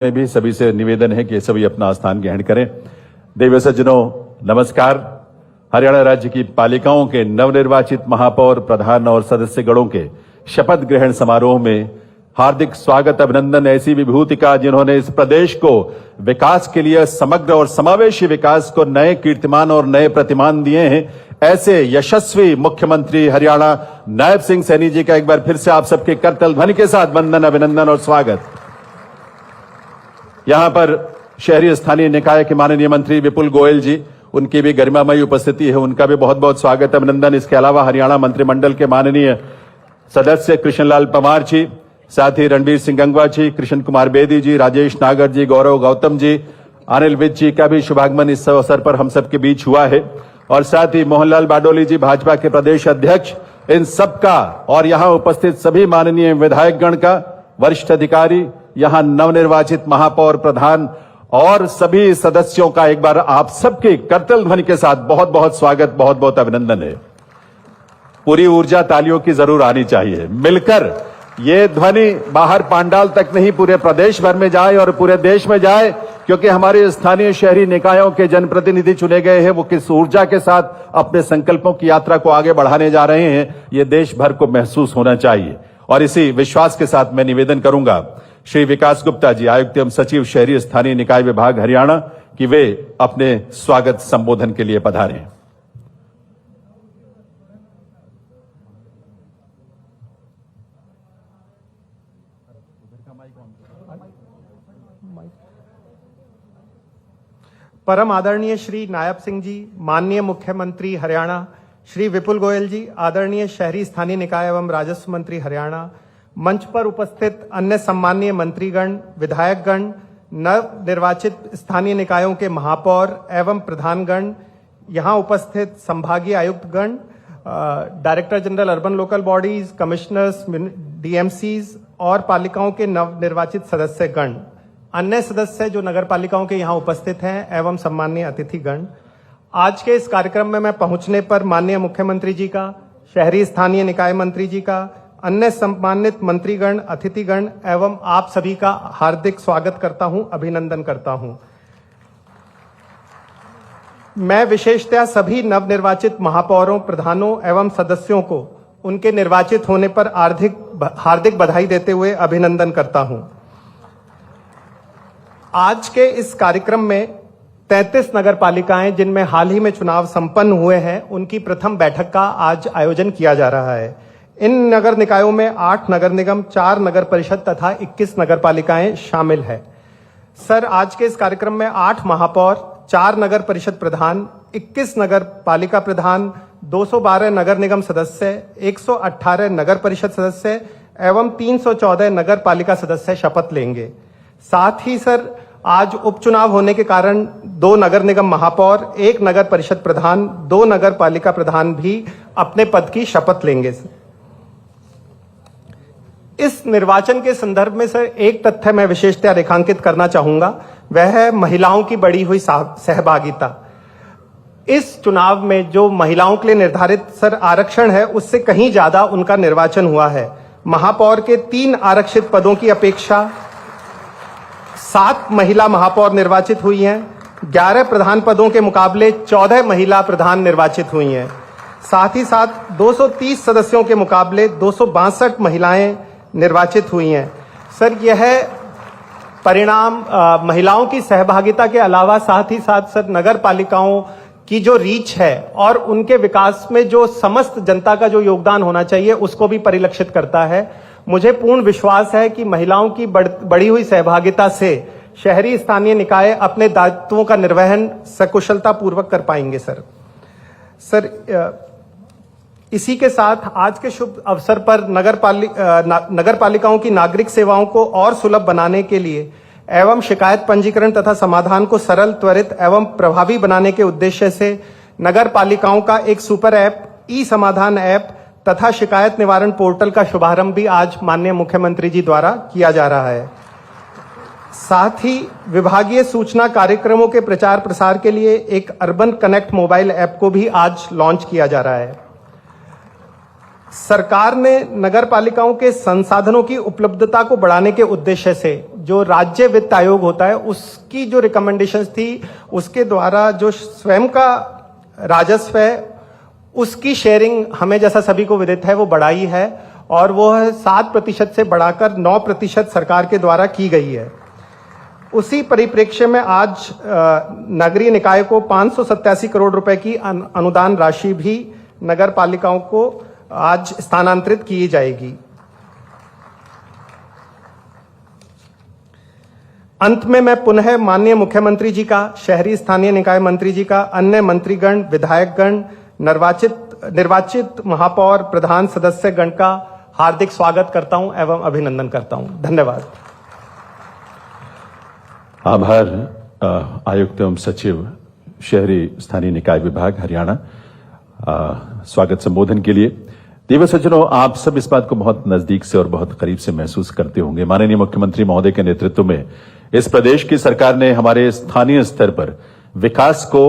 में भी सभी से निवेदन है कि सभी अपना स्थान ग्रहण करें। देवी सज्जनों, नमस्कार। हरियाणा राज्य की पालिकाओं के नवनिर्वाचित महापौर, प्रधान और सदस्यगणों के शपथ ग्रहण समारोह में हार्दिक स्वागत, अभिनंदन। ऐसी विभूति का जिन्होंने इस प्रदेश को विकास के लिए, समग्र और समावेशी विकास को नए कीर्तिमान और नए प्रतिमान दिए हैं, ऐसे यशस्वी मुख्यमंत्री हरियाणा नायब सिंह सैनी जी का एक बार फिर से आप सबके करतल ध्वनि के साथ वंदन, अभिनंदन और स्वागत। यहां पर शहरी स्थानीय निकाय के माननीय मंत्री विपुल गोयल जी, उनकी भी गरिमामयी उपस्थिति है, उनका भी बहुत बहुत स्वागत, अभिनंदन। इसके अलावा हरियाणा मंत्रिमंडल के माननीय सदस्य कृष्णलाल पंवार जी, साथ ही रणवीर सिंह गंगवा जी, कृष्ण कुमार बेदी जी, राजेश नागर जी, गौरव गौतम जी, अनिल विज जी का भी शुभागमन इस अवसर पर हम सबके बीच हुआ है। और साथ ही मोहनलाल बाडोली जी, भाजपा के प्रदेश अध्यक्ष, इन सबका और यहां उपस्थित सभी माननीय विधायकगण का, वरिष्ठ अधिकारी, यहां नवनिर्वाचित महापौर, प्रधान और सभी सदस्यों का एक बार आप सबके करतल ध्वनि के साथ बहुत बहुत स्वागत, बहुत बहुत अभिनंदन है। पूरी ऊर्जा तालियों की जरूर आनी चाहिए। मिलकर ये ध्वनि बाहर पांडाल तक नहीं, पूरे प्रदेश भर में जाए और पूरे देश में जाए, क्योंकि हमारे स्थानीय शहरी निकायों के जनप्रतिनिधि चुने गए हैं, वो किस ऊर्जा के साथ अपने संकल्पों की यात्रा को आगे बढ़ाने जा रहे हैं, ये देश भर को महसूस होना चाहिए। और इसी विश्वास के साथ मैं निवेदन करूंगा श्री विकास गुप्ता जी, आयुक्त एवं सचिव शहरी स्थानीय निकाय विभाग हरियाणा, कि वे अपने स्वागत संबोधन के लिए पधारें। परम आदरणीय श्री नायब सिंह जी, माननीय मुख्यमंत्री हरियाणा श्री विपुल गोयल जी, आदरणीय शहरी स्थानीय निकाय एवं राजस्व मंत्री हरियाणा, मंच पर उपस्थित अन्य सम्मानीय मंत्रीगण, विधायकगण, नव निर्वाचित स्थानीय निकायों के महापौर एवं प्रधानगण, यहां उपस्थित संभागीय आयुक्तगण, director general urban local bodies, commissioners, DMCs और पालिकाओं के नव निर्वाचित सदस्यगण, अन्य सदस्य जो नगर पालिकाओं के यहाँ उपस्थित हैं एवं सम्मानीय अतिथिगण, आज के इस कार्यक्रम में मैं पहुंचने पर माननीय मुख्यमंत्री जी का, शहरी स्थानीय निकाय मंत्री जी का, अन्य सम्मानित मंत्रीगण, अतिथिगण एवं आप सभी का हार्दिक स्वागत करता हूं, अभिनंदन करता हूं। मैं विशेषतः सभी नवनिर्वाचित महापौरों, प्रधानों एवं सदस्यों को उनके निर्वाचित होने पर हार्दिक बधाई देते हुए अभिनंदन करता हूं। आज के इस कार्यक्रम में 33 नगर पालिकाएं जिनमें हाल ही में चुनाव संपन्न हुए हैं, उनकी प्रथम बैठक का आज आयोजन किया जा रहा है। इन नगर निकायों में 8 नगर निगम, 4 नगर परिषद तथा 21 नगर पालिकाएं शामिल है। सर, आज के इस कार्यक्रम में 8 महापौर, 4 नगर परिषद प्रधान, 21 नगर पालिका प्रधान, 212 नगर निगम सदस्य, 118 नगर परिषद सदस्य एवं 314 नगर पालिका सदस्य शपथ लेंगे। साथ ही सर, आज उपचुनाव होने के कारण 2 नगर निगम महापौर, 1 नगर परिषद प्रधान, 2 नगर पालिका प्रधान भी अपने पद की शपथ लेंगे। इस निर्वाचन के संदर्भ में सर एक तथ्य मैं विशेषतः रेखांकित करना चाहूंगा, वह है महिलाओं की बढ़ी हुई सहभागिता। इस चुनाव में जो महिलाओं के लिए निर्धारित सर आरक्षण है, उससे कहीं ज्यादा उनका निर्वाचन हुआ है। महापौर के 3 आरक्षित पदों की अपेक्षा 7 महिला महापौर निर्वाचित हुई हैं। 11 प्रधान पदों के मुकाबले 14 महिला प्रधान निर्वाचित हुई हैं। साथ ही साथ 230 सदस्यों के मुकाबले 262 महिलाएं निर्वाचित हुई हैं। सर, यह परिणाम महिलाओं की सहभागिता के अलावा साथ ही साथ सर नगर पालिकाओं की जो रीच है और उनके विकास में जो समस्त जनता का जो योगदान होना चाहिए, उसको भी परिलक्षित करता है। मुझे पूर्ण विश्वास है कि महिलाओं की बढ़ी हुई सहभागिता से शहरी स्थानीय निकाय अपने दायित्वों का निर्वहन सकुशलता पूर्वक कर पाएंगे। सर, इसी के साथ आज के शुभ अवसर पर नगर पालिकाओं की नागरिक सेवाओं को और सुलभ बनाने के लिए एवं शिकायत पंजीकरण तथा समाधान को सरल, त्वरित एवं प्रभावी बनाने के उद्देश्य से नगर पालिकाओं का एक सुपर ऐप, ई समाधान ऐप तथा शिकायत निवारण पोर्टल का शुभारंभ भी आज माननीय मुख्यमंत्री जी द्वारा किया जा रहा है। साथ ही विभागीय सूचना कार्यक्रमों के प्रचार प्रसार के लिए एक अर्बन कनेक्ट मोबाइल ऐप को भी आज लॉन्च किया जा रहा है। सरकार ने नगर पालिकाओं के संसाधनों की उपलब्धता को बढ़ाने के उद्देश्य से जो राज्य वित्त आयोग होता है उसकी जो रिकमेंडेशंस थी उसके द्वारा जो स्वयं का राजस्व है उसकी शेयरिंग हमें जैसा सभी को विदित है वो बढ़ाई है और वो 7% से बढ़ाकर 9% सरकार के द्वारा की गई है। उसी परिप्रेक्ष्य में आज नगरीय निकाय को 587 करोड़ रुपए की अनुदान राशि भी नगर पालिकाओं को आज स्थानांतरित की जाएगी। अंत में मैं पुनः माननीय मुख्यमंत्री जी का, शहरी स्थानीय निकाय मंत्री जी का, अन्य मंत्रीगण, विधायकगण, निर्वाचित महापौर, प्रधान सदस्य गण का हार्दिक स्वागत करता हूं एवं अभिनंदन करता हूं। धन्यवाद। आभार आयुक्त एवं सचिव शहरी स्थानीय निकाय विभाग हरियाणा स्वागत संबोधन के लिए। देव सज्जनों, आप सब इस बात को बहुत नजदीक से और बहुत करीब से महसूस करते होंगे। माननीय मुख्यमंत्री महोदय के नेतृत्व में इस प्रदेश की सरकार ने हमारे स्थानीय स्तर पर विकास को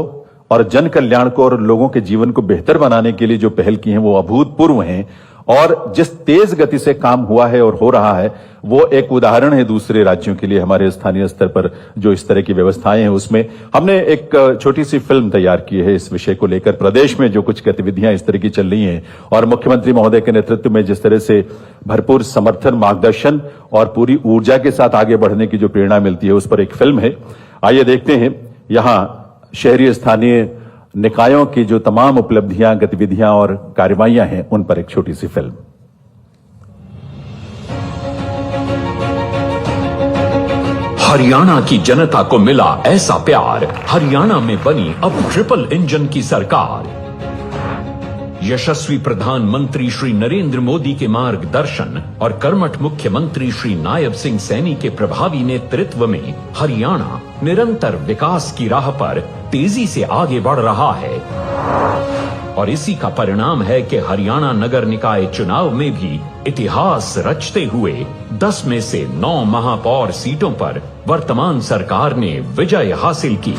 और जन कल्याण को और लोगों के जीवन को बेहतर बनाने के लिए जो पहल की है वो अभूतपूर्व हैं और जिस तेज गति से काम हुआ है और हो रहा है वो एक उदाहरण है दूसरे राज्यों के लिए। हमारे स्थानीय स्तर पर जो इस तरह की व्यवस्थाएं हैं उसमें हमने एक छोटी सी फिल्म तैयार की है इस विषय को लेकर। प्रदेश में जो कुछ गतिविधियां इस तरह की चल रही हैं और मुख्यमंत्री महोदय के नेतृत्व में जिस तरह से भरपूर समर्थन, मार्गदर्शन और पूरी ऊर्जा के साथ आगे बढ़ने की जो प्रेरणा मिलती है उस पर एक फिल्म है। आइए देखते हैं यहां शहरी स्थानीय निकायों की जो तमाम उपलब्धियां, गतिविधियां और कार्रवाइयां हैं उन पर एक छोटी सी फिल्म। हरियाणा की जनता को मिला ऐसा प्यार, हरियाणा में बनी अब ट्रिपल इंजन की सरकार। यशस्वी प्रधानमंत्री श्री नरेंद्र मोदी के मार्गदर्शन और कर्मठ मुख्यमंत्री श्री नायब सिंह सैनी के प्रभावी नेतृत्व में हरियाणा निरंतर विकास की राह पर तेजी से आगे बढ़ रहा है और इसी का परिणाम है कि हरियाणा नगर निकाय चुनाव में भी इतिहास रचते हुए 10 में से 9 महापौर सीटों पर वर्तमान सरकार ने विजय हासिल की।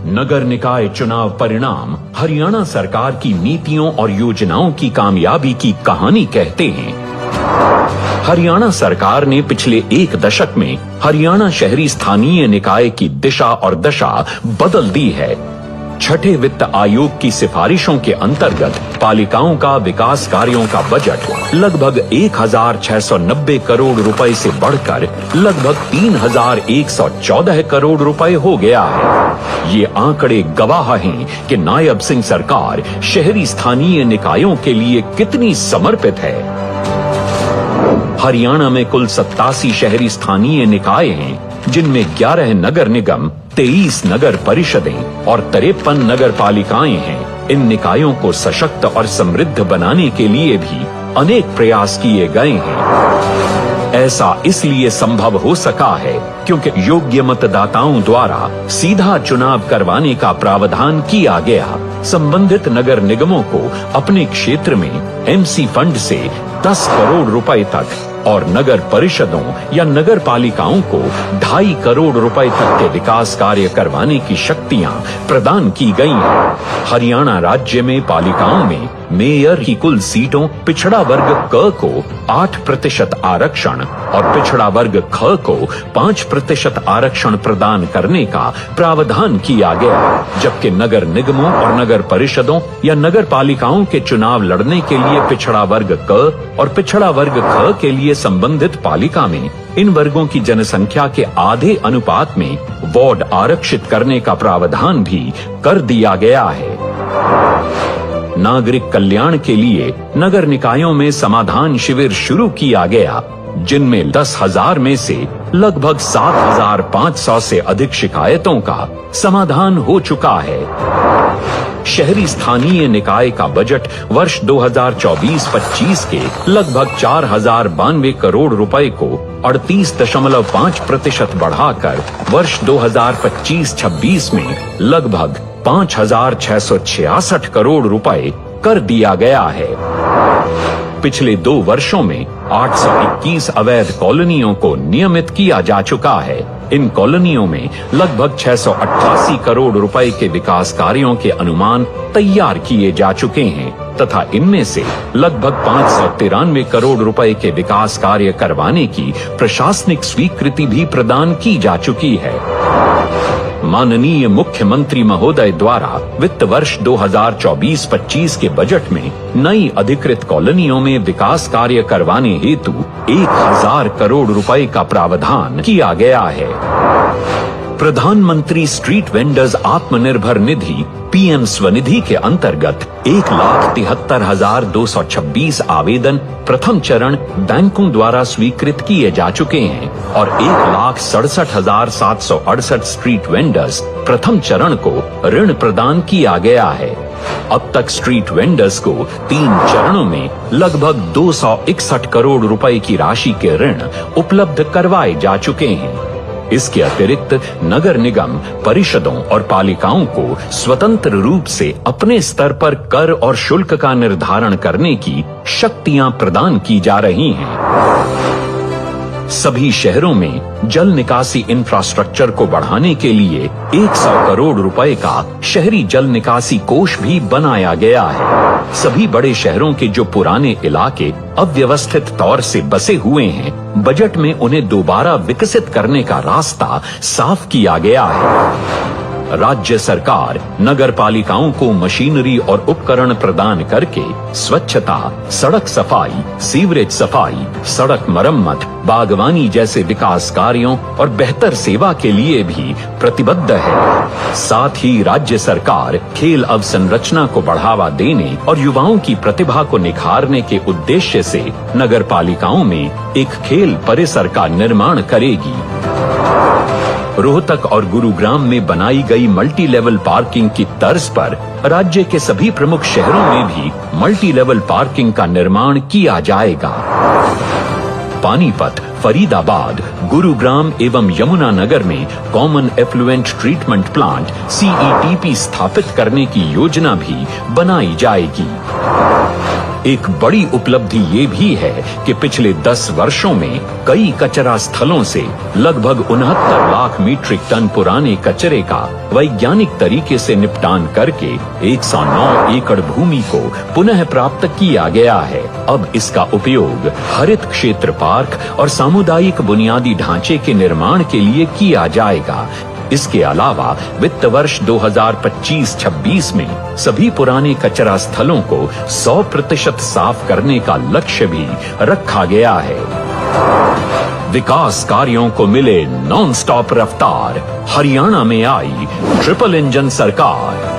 नगर निकाय चुनाव परिणाम हरियाणा सरकार की नीतियों और योजनाओं की कामयाबी की कहानी कहते हैं। हरियाणा सरकार ने पिछले 1 दशक में हरियाणा शहरी स्थानीय निकाय की दिशा और दशा बदल दी है। छठे वित्त आयोग की सिफारिशों के अंतर्गत पालिकाओं का विकास कार्यों का बजट लगभग 1690 करोड़ रुपए से बढ़कर लगभग 3114 करोड़ रुपए हो गया है। ये आंकड़े गवाह हैं कि नायब सिंह सरकार शहरी स्थानीय निकायों के लिए कितनी समर्पित है। हरियाणा में कुल 87 शहरी स्थानीय निकाय हैं, जिनमें 11 नगर निगम, 23 नगर परिषदें और 53 नगर पालिकाएं हैं। इन निकायों को सशक्त और समृद्ध बनाने के लिए भी अनेक प्रयास किए गए हैं। ऐसा इसलिए संभव हो सका है क्योंकि योग्य मतदाताओं द्वारा सीधा चुनाव करवाने का प्रावधान किया गया। संबंधित नगर निगमों को अपने क्षेत्र में एमसी फंड से 10 करोड़ रुपए तक और नगर परिषदों या नगर पालिकाओं को 2.5 करोड़ रुपए तक के विकास कार्य करवाने की शक्तियां प्रदान की गई हैं। हरियाणा राज्य में पालिकाओं में मेयर की कुल सीटों पिछड़ा वर्ग क को 8% आरक्षण और पिछड़ा वर्ग ख को 5% आरक्षण प्रदान करने का प्रावधान किया गया, जबकि नगर निगमों और नगर परिषदों या नगर पालिकाओं के चुनाव लड़ने के लिए पिछड़ा वर्ग क और पिछड़ा वर्ग ख के लिए संबंधित पालिका में इन वर्गों की जनसंख्या के आधे अनुपात में वार्ड आरक्षित करने का प्रावधान भी कर दिया गया है। नागरिक कल्याण के लिए नगर निकायों में समाधान शिविर शुरू किया गया, जिनमें 10,000 में से लगभग 7,500 से अधिक शिकायतों का समाधान हो चुका है। शहरी स्थानीय निकाय का बजट वर्ष 2024-25 के लगभग 4,092 करोड़ रुपए को 38.5% बढ़ाकर वर्ष 2025-26 में लगभग 5,666 करोड़ रुपए कर दिया गया है। पिछले 2 वर्षों में 821 अवैध कॉलोनियों को नियमित किया जा चुका है। इन कॉलोनियों में लगभग 688 करोड़ रुपए के विकास कार्यों के अनुमान तैयार किए जा चुके हैं तथा इनमें से लगभग 593 करोड़ रुपए के विकास कार्य करवाने की प्रशासनिक स्वीकृति भी प्रदान की जा चुकी है। माननीय मुख्यमंत्री महोदय द्वारा वित्त वर्ष 2024-25 के बजट में नई अधिकृत कॉलोनियों में विकास कार्य करवाने हेतु 1000 करोड़ रुपए का प्रावधान किया गया है। प्रधानमंत्री street vendors Atmanirbhar Nidhi PM Svanidhi के अंतर्गत 1,73,226 आवेदन प्रथम चरण बैंकों द्वारा स्वीकृत किए जा चुके हैं और 1,67,768 स्ट्रीट वेंडर्स प्रथम चरण को ऋण प्रदान किया गया है। अब तक स्ट्रीट वेंडर्स को 3 चरणों में लगभग 261 करोड़ रुपए की राशि के ऋण उपलब्ध करवाए जा चुके हैं। इसके अतिरिक्त नगर निगम, परिषदों और पालिकाओं को स्वतंत्र रूप से अपने स्तर पर कर और शुल्क का निर्धारण करने की शक्तियां प्रदान की जा रही हैं। सभी शहरों में जल निकासी इंफ्रास्ट्रक्चर को बढ़ाने के लिए 100 करोड़ रुपए का शहरी जल निकासी कोष भी बनाया गया है। सभी बड़े शहरों के जो पुराने इलाके अव्यवस्थित तौर से बसे हुए हैं, बजट में उन्हें दोबारा विकसित करने का रास्ता साफ किया गया है। राज्य सरकार नगर पालिकाओं को मशीनरी और उपकरण प्रदान करके स्वच्छता, सड़क सफाई, सीवरेज सफाई, सड़क मरम्मत, बागवानी जैसे विकास कार्यों और बेहतर सेवा के लिए भी प्रतिबद्ध है। साथ ही राज्य सरकार खेल अवसंरचना को बढ़ावा देने और युवाओं की प्रतिभा को निखारने के उद्देश्य से नगर पालिकाओं में एक खेल परिसर का निर्माण करेगी। रोहतक और गुरुग्राम में बनाई गई मल्टी लेवल पार्किंग की तर्ज पर राज्य के सभी प्रमुख शहरों में भी मल्टी लेवल पार्किंग का निर्माण किया जाएगा। पानीपत, फरीदाबाद, गुरुग्राम एवं यमुनानगर में common effluent treatment plant CETP स्थापित करने की योजना भी बनाई जाएगी। एक बड़ी उपलब्धि ये भी है कि पिछले 10 वर्षों में कई कचरा स्थलों से लगभग 69 लाख मीट्रिक टन पुराने कचरे का वैज्ञानिक तरीके से निपटान करके 109 एकड़ भूमि को पुनः प्राप्त किया गया है। अब इसका उपयोग हरित क्षेत्र पार्क और सामुदायिक बुनियादी ढांचे के निर्माण के लिए किया जाएगा। इसके अलावा वित्त वर्ष 2025-26 में सभी पुराने कचरा स्थलों को 100% साफ करने का लक्ष्य भी रखा गया है। विकास कार्यों को मिले नॉन स्टॉप रफ्तार, हरियाणा में आई ट्रिपल इंजन सरकार।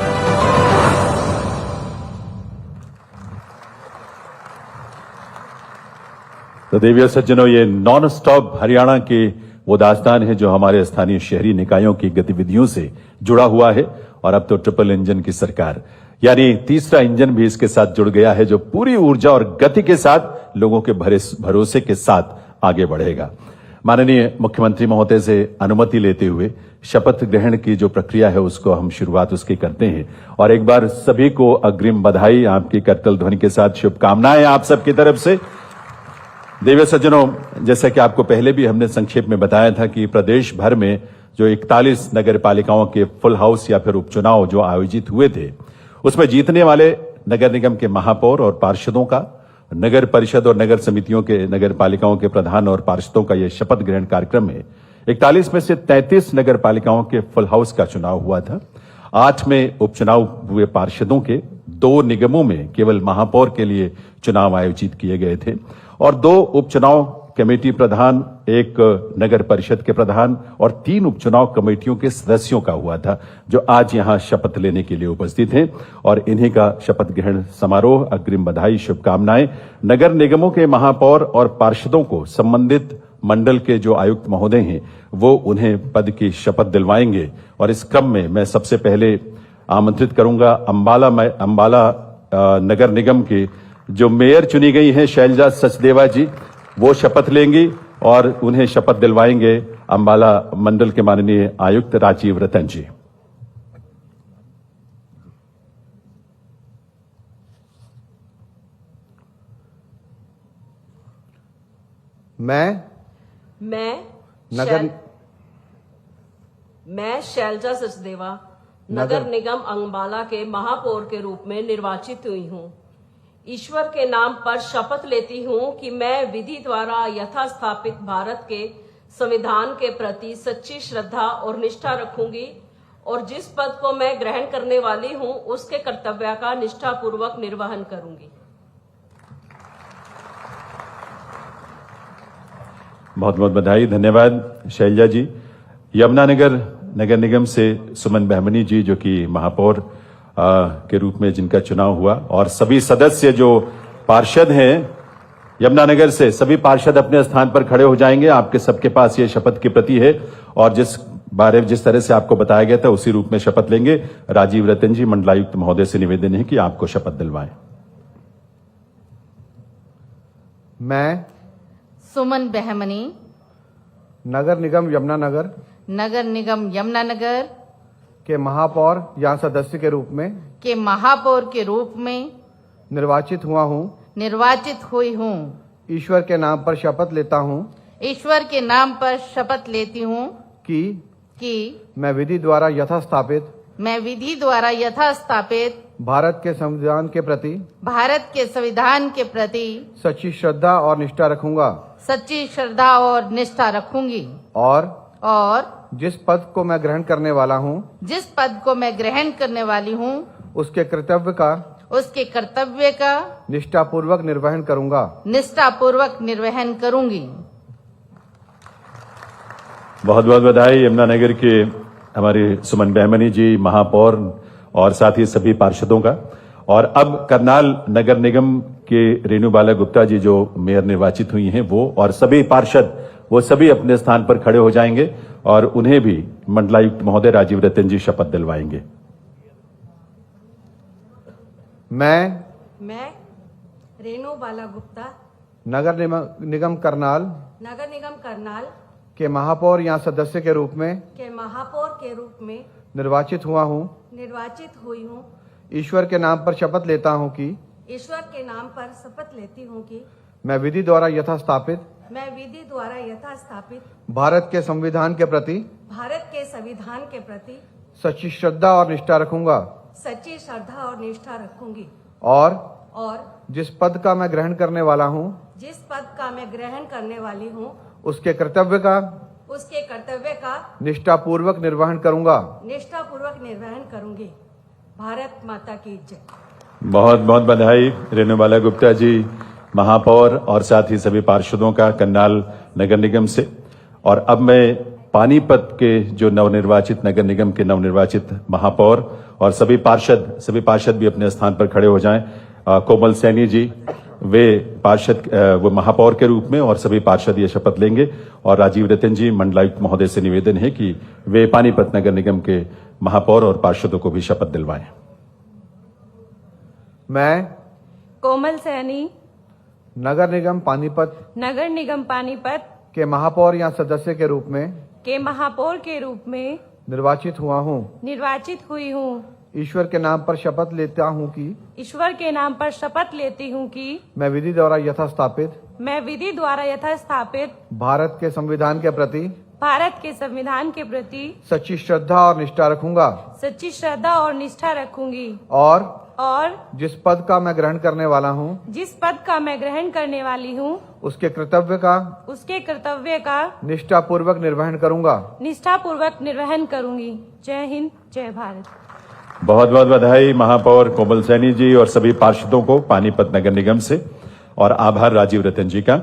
तो देवियों सज्जनों, ये नॉन स्टॉप हरियाणा की वो दास्तान है जो हमारे स्थानीय शहरी निकायों की गतिविधियों से जुड़ा हुआ है। और अब तो ट्रिपल इंजन की सरकार, यानी तीसरा इंजन भी इसके साथ जुड़ गया है, जो पूरी ऊर्जा और गति के साथ लोगों के भरोसे के साथ आगे बढ़ेगा। माननीय मुख्यमंत्री महोदय से अनुमति लेते हुए शपथ ग्रहण की जो प्रक्रिया है उसको हम शुरुआत उसकी करते हैं। और एक बार सभी को अग्रिम बधाई, आपकी करतल ध्वनि के साथ शुभकामनाएं आप सबकी तरफ से। देवियों सज्जनों, जैसा कि आपको पहले भी हमने संक्षेप में बताया था कि प्रदेश भर में जो 41 नगर पालिकाओं के फुल हाउस या फिर उपचुनाव जो आयोजित हुए थे, उसमें जीतने वाले नगर निगम के महापौर और पार्षदों का, नगर परिषद और नगर समितियों के नगर पालिकाओं के प्रधान और पार्षदों का यह शपथ ग्रहण कार्यक्रम में 41 में से 33 नगर पालिकाओं के फुल हाउस का चुनाव हुआ था। 8 में उपचुनाव हुए पार्षदों के, 2 निगमों में केवल महापौर के लिए चुनाव आयोजित किए गए थे और 2 उपचुनाव कमेटी प्रधान, 1 नगर परिषद के प्रधान और 3 उपचुनाव कमेटियों के सदस्यों का हुआ था, जो आज यहां शपथ लेने के लिए उपस्थित हैं। और इन्हीं का शपथ ग्रहण समारोह, अग्रिम बधाई, शुभकामनाएं नगर निगमों के महापौर और पार्षदों को संबंधित मंडल के जो आयुक्त महोदय हैं वो उन्हें पद की शपथ दिलवाएंगे। और इस क्रम में मैं सबसे पहले आमंत्रित करूंगा अंबाला नगर निगम के जो मेयर चुनी गई हैं शैलजा सचदेवा जी, वो शपथ लेंगी और उन्हें शपथ दिलवाएंगे अंबाला मंडल के माननीय आयुक्त राजीव रतन जी। मैं मैं नगर मैं शैलजा सचदेवा नगर निगम अंबाला के महापौर के रूप में निर्वाचित हुई हूँ। ईश्वर के नाम पर शपथ लेती हूँ कि मैं विधि द्वारा यथास्थापित भारत के संविधान के प्रति सच्ची श्रद्धा और निष्ठा रखूंगी और जिस पद को मैं ग्रहण करने वाली हूँ उसके कर्तव्य का निष्ठापूर्वक निर्वहन करूंगी। बहुत बहुत बधाई, धन्यवाद शैलजा जी। यमुनानगर नगर निगम से सुमन बहमनी जी, जो कि महापौर के रूप में जिनका चुनाव हुआ, और सभी सदस्य जो पार्षद हैं यमुनानगर से, सभी पार्षद अपने स्थान पर खड़े हो जाएंगे। आपके सबके पास ये शपथ की प्रति है और जिस तरह से आपको बताया गया था उसी रूप में शपथ लेंगे। राजीव रतन जी, मंडलायुक्त महोदय से निवेदन है कि आपको शपथ दिलवाएं। मैं सुमन बहमनी नगर निगम यमुनानगर के महापौर या सदस्य के रूप में निर्वाचित हुई हूँ। ईश्वर के नाम पर शपथ लेती हूँ कि मैं विधि द्वारा यथास्थापित भारत के संविधान के प्रति सच्ची श्रद्धा और निष्ठा रखूंगी और जिस पद को मैं ग्रहण करने वाली हूँ उसके कर्तव्य का निष्ठापूर्वक निर्वहन करूंगी। बहुत बहुत बधाई यमुनानगर के हमारे सुमन बहमनी जी, महापौर, और साथ ही सभी पार्षदों का। और अब करनाल नगर निगम के रेणु बाला गुप्ता जी, जो मेयर निर्वाचित हुई हैं, वो और सभी पार्षद, वो सभी अपने स्थान पर खड़े हो जाएंगे और उन्हें भी मंडलायुक्त महोदय राजीव रतन जी शपथ दिलवाएंगे। मैं रेणु बाला गुप्ता नगर निगम करनाल के महापौर या सदस्य के रूप में निर्वाचित हुई हूँ। ईश्वर के नाम पर शपथ लेती हूँ कि मैं विधि द्वारा यथास्थापित भारत के संविधान के प्रति सच्ची श्रद्धा और निष्ठा रखूंगी और जिस पद का मैं ग्रहण करने वाला हूँ उसके कर्तव्य का निष्ठापूर्वक निर्वहन करूंगी। भारत माता की जय। बहुत बहुत बधाई रेणु बाला गुप्ता जी, महापौर, और साथ ही सभी पार्षदों का करनाल नगर निगम से। और अब मैं पानीपत के जो नवनिर्वाचित नगर निगम के नवनिर्वाचित महापौर और सभी पार्षद भी अपने स्थान पर खड़े हो जाएं। कोमल सैनी जी, वो महापौर के रूप में, और सभी पार्षद ये शपथ लेंगे। और राजीव रतन जी, मंडलायुक्त महोदय से निवेदन है कि वे पानीपत नगर निगम के महापौर और पार्षदों को भी शपथ दिलवाएं। मैं कोमल सैनी नगर निगम पानीपत के महापौर या सदस्य के रूप में निर्वाचित हुई हूँ। ईश्वर के नाम पर शपथ लेती हूँ कि मैं विधि द्वारा यथास्थापित भारत के संविधान के प्रति सच्ची श्रद्धा और निष्ठा रखूंगी और जिस पद का मैं ग्रहण करने वाली हूँ उसके कर्तव्य का निष्ठापूर्वक निर्वहन करूंगी। जय हिंद, जय भारत। बहुत बहुत बधाई महापौर कोमल सैनी जी और सभी पार्षदों को पानीपत नगर निगम से, और आभार राजीव रतन जी का।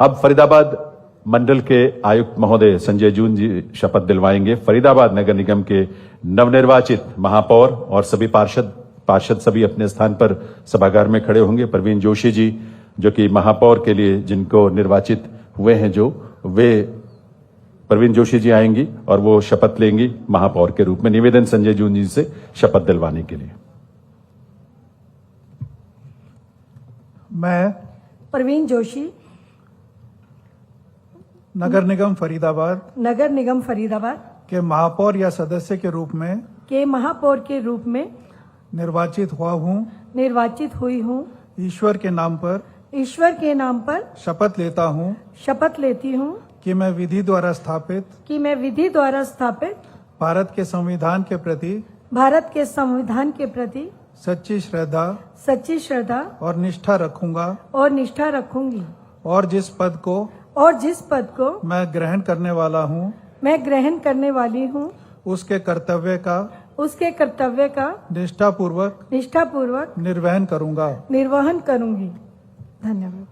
अब फरीदाबाद मंडल के आयुक्त महोदय संजय जून जी शपथ दिलवाएंगे। फरीदाबाद नगर निगम के नवनिर्वाचित महापौर और सभी पार्षद सभी अपने स्थान पर सभागार में खड़े होंगे। प्रवीण जोशी जी, जो कि महापौर के लिए जिनको निर्वाचित हुए हैं, प्रवीण जोशी जी आएंगी और वो शपथ लेंगी महापौर के रूप में। निवेदन संजय जून जी से शपथ दिलवाने के लिए। मैं प्रवीण जोशी नगर निगम फरीदाबाद के महापौर या सदस्य के रूप में निर्वाचित हुई हूँ। ईश्वर के नाम पर शपथ लेती हूँ कि मैं विधि द्वारा स्थापित भारत के संविधान के प्रति सच्ची श्रद्धा और निष्ठा रखूंगी और जिस पद को मैं ग्रहण करने वाली हूँ उसके कर्तव्य का निष्ठापूर्वक निर्वहन करूंगी। धन्यवाद।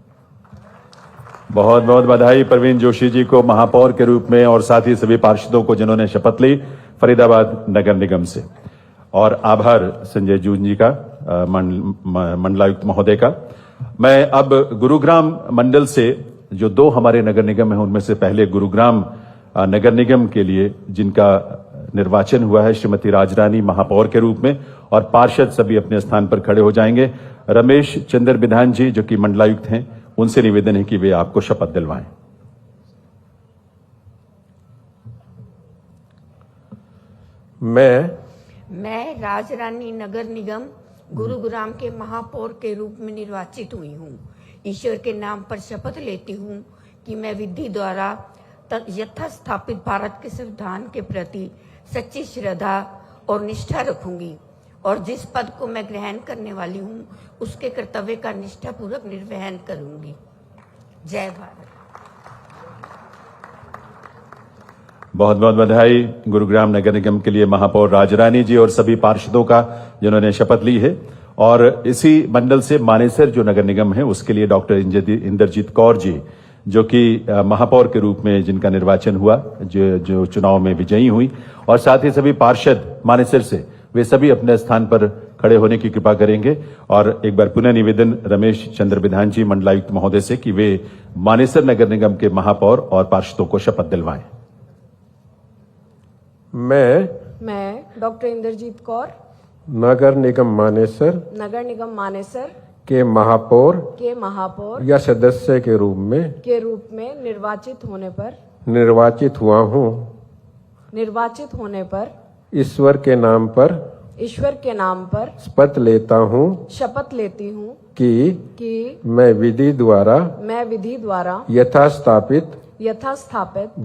बहुत बहुत बधाई प्रवीण जोशी जी को महापौर के रूप में और साथ ही सभी पार्षदों को जिन्होंने शपथ ली फरीदाबाद नगर निगम से। और आभार संजय जून जी का, मंडलायुक्त महोदय का। मैं अब गुरुग्राम मंडल से जो 2 हमारे नगर निगम हैं उनमें से पहले गुरुग्राम नगर निगम के लिए जिनका निर्वाचन हुआ है श्रीमती राजरानी महापौर के रूप में, और पार्षद सभी अपने स्थान पर खड़े हो जाएंगे। रमेश चंद्र बिधान जी जो कि मंडलायुक्त हैं, उनसे निवेदन है कि वे आपको शपथ दिलवाएं। मैं राजरानी नगर निगम गुरुग्राम के महापौर के रूप में निर्वाचित हुई हूँ। ईश्वर के नाम पर शपथ लेती हूँ कि मैं विधि द्वारा यथास्थापित भारत के संविधान के प्रति सच्ची श्रद्धा और निष्ठा रखूंगी और जिस पद को मैं ग्रहण करने वाली हूँ उसके कर्तव्य का निष्ठापूर्वक निर्वहन करूंगी। जय भारत। बहुत बहुत बधाई गुरुग्राम नगर निगम के लिए महापौर राजरानी जी और सभी पार्षदों का जिन्होंने शपथ ली है। और इसी मंडल से मानेसर जो नगर निगम है उसके लिए डॉक्टर इंद्रजीत कौर जी जो कि महापौर के रूप में जिनका निर्वाचन हुआ, जो चुनाव में विजयी हुई, और साथ ही सभी पार्षद मानेसर से वे सभी अपने स्थान पर खड़े होने की कृपा करेंगे। और एक बार पुनः निवेदन रमेश चंद्र बिधान जी मंडलायुक्त महोदय से कि वे मानेसर नगर निगम के महापौर और पार्षदों को शपथ दिलवाएं। मैं डॉक्टर इंद्रजीत कौर नगर निगम मानेसर के महापौर या सदस्य के रूप में निर्वाचित होने पर ईश्वर के नाम पर शपथ लेती हूँ कि मैं विधि द्वारा यथास्थापित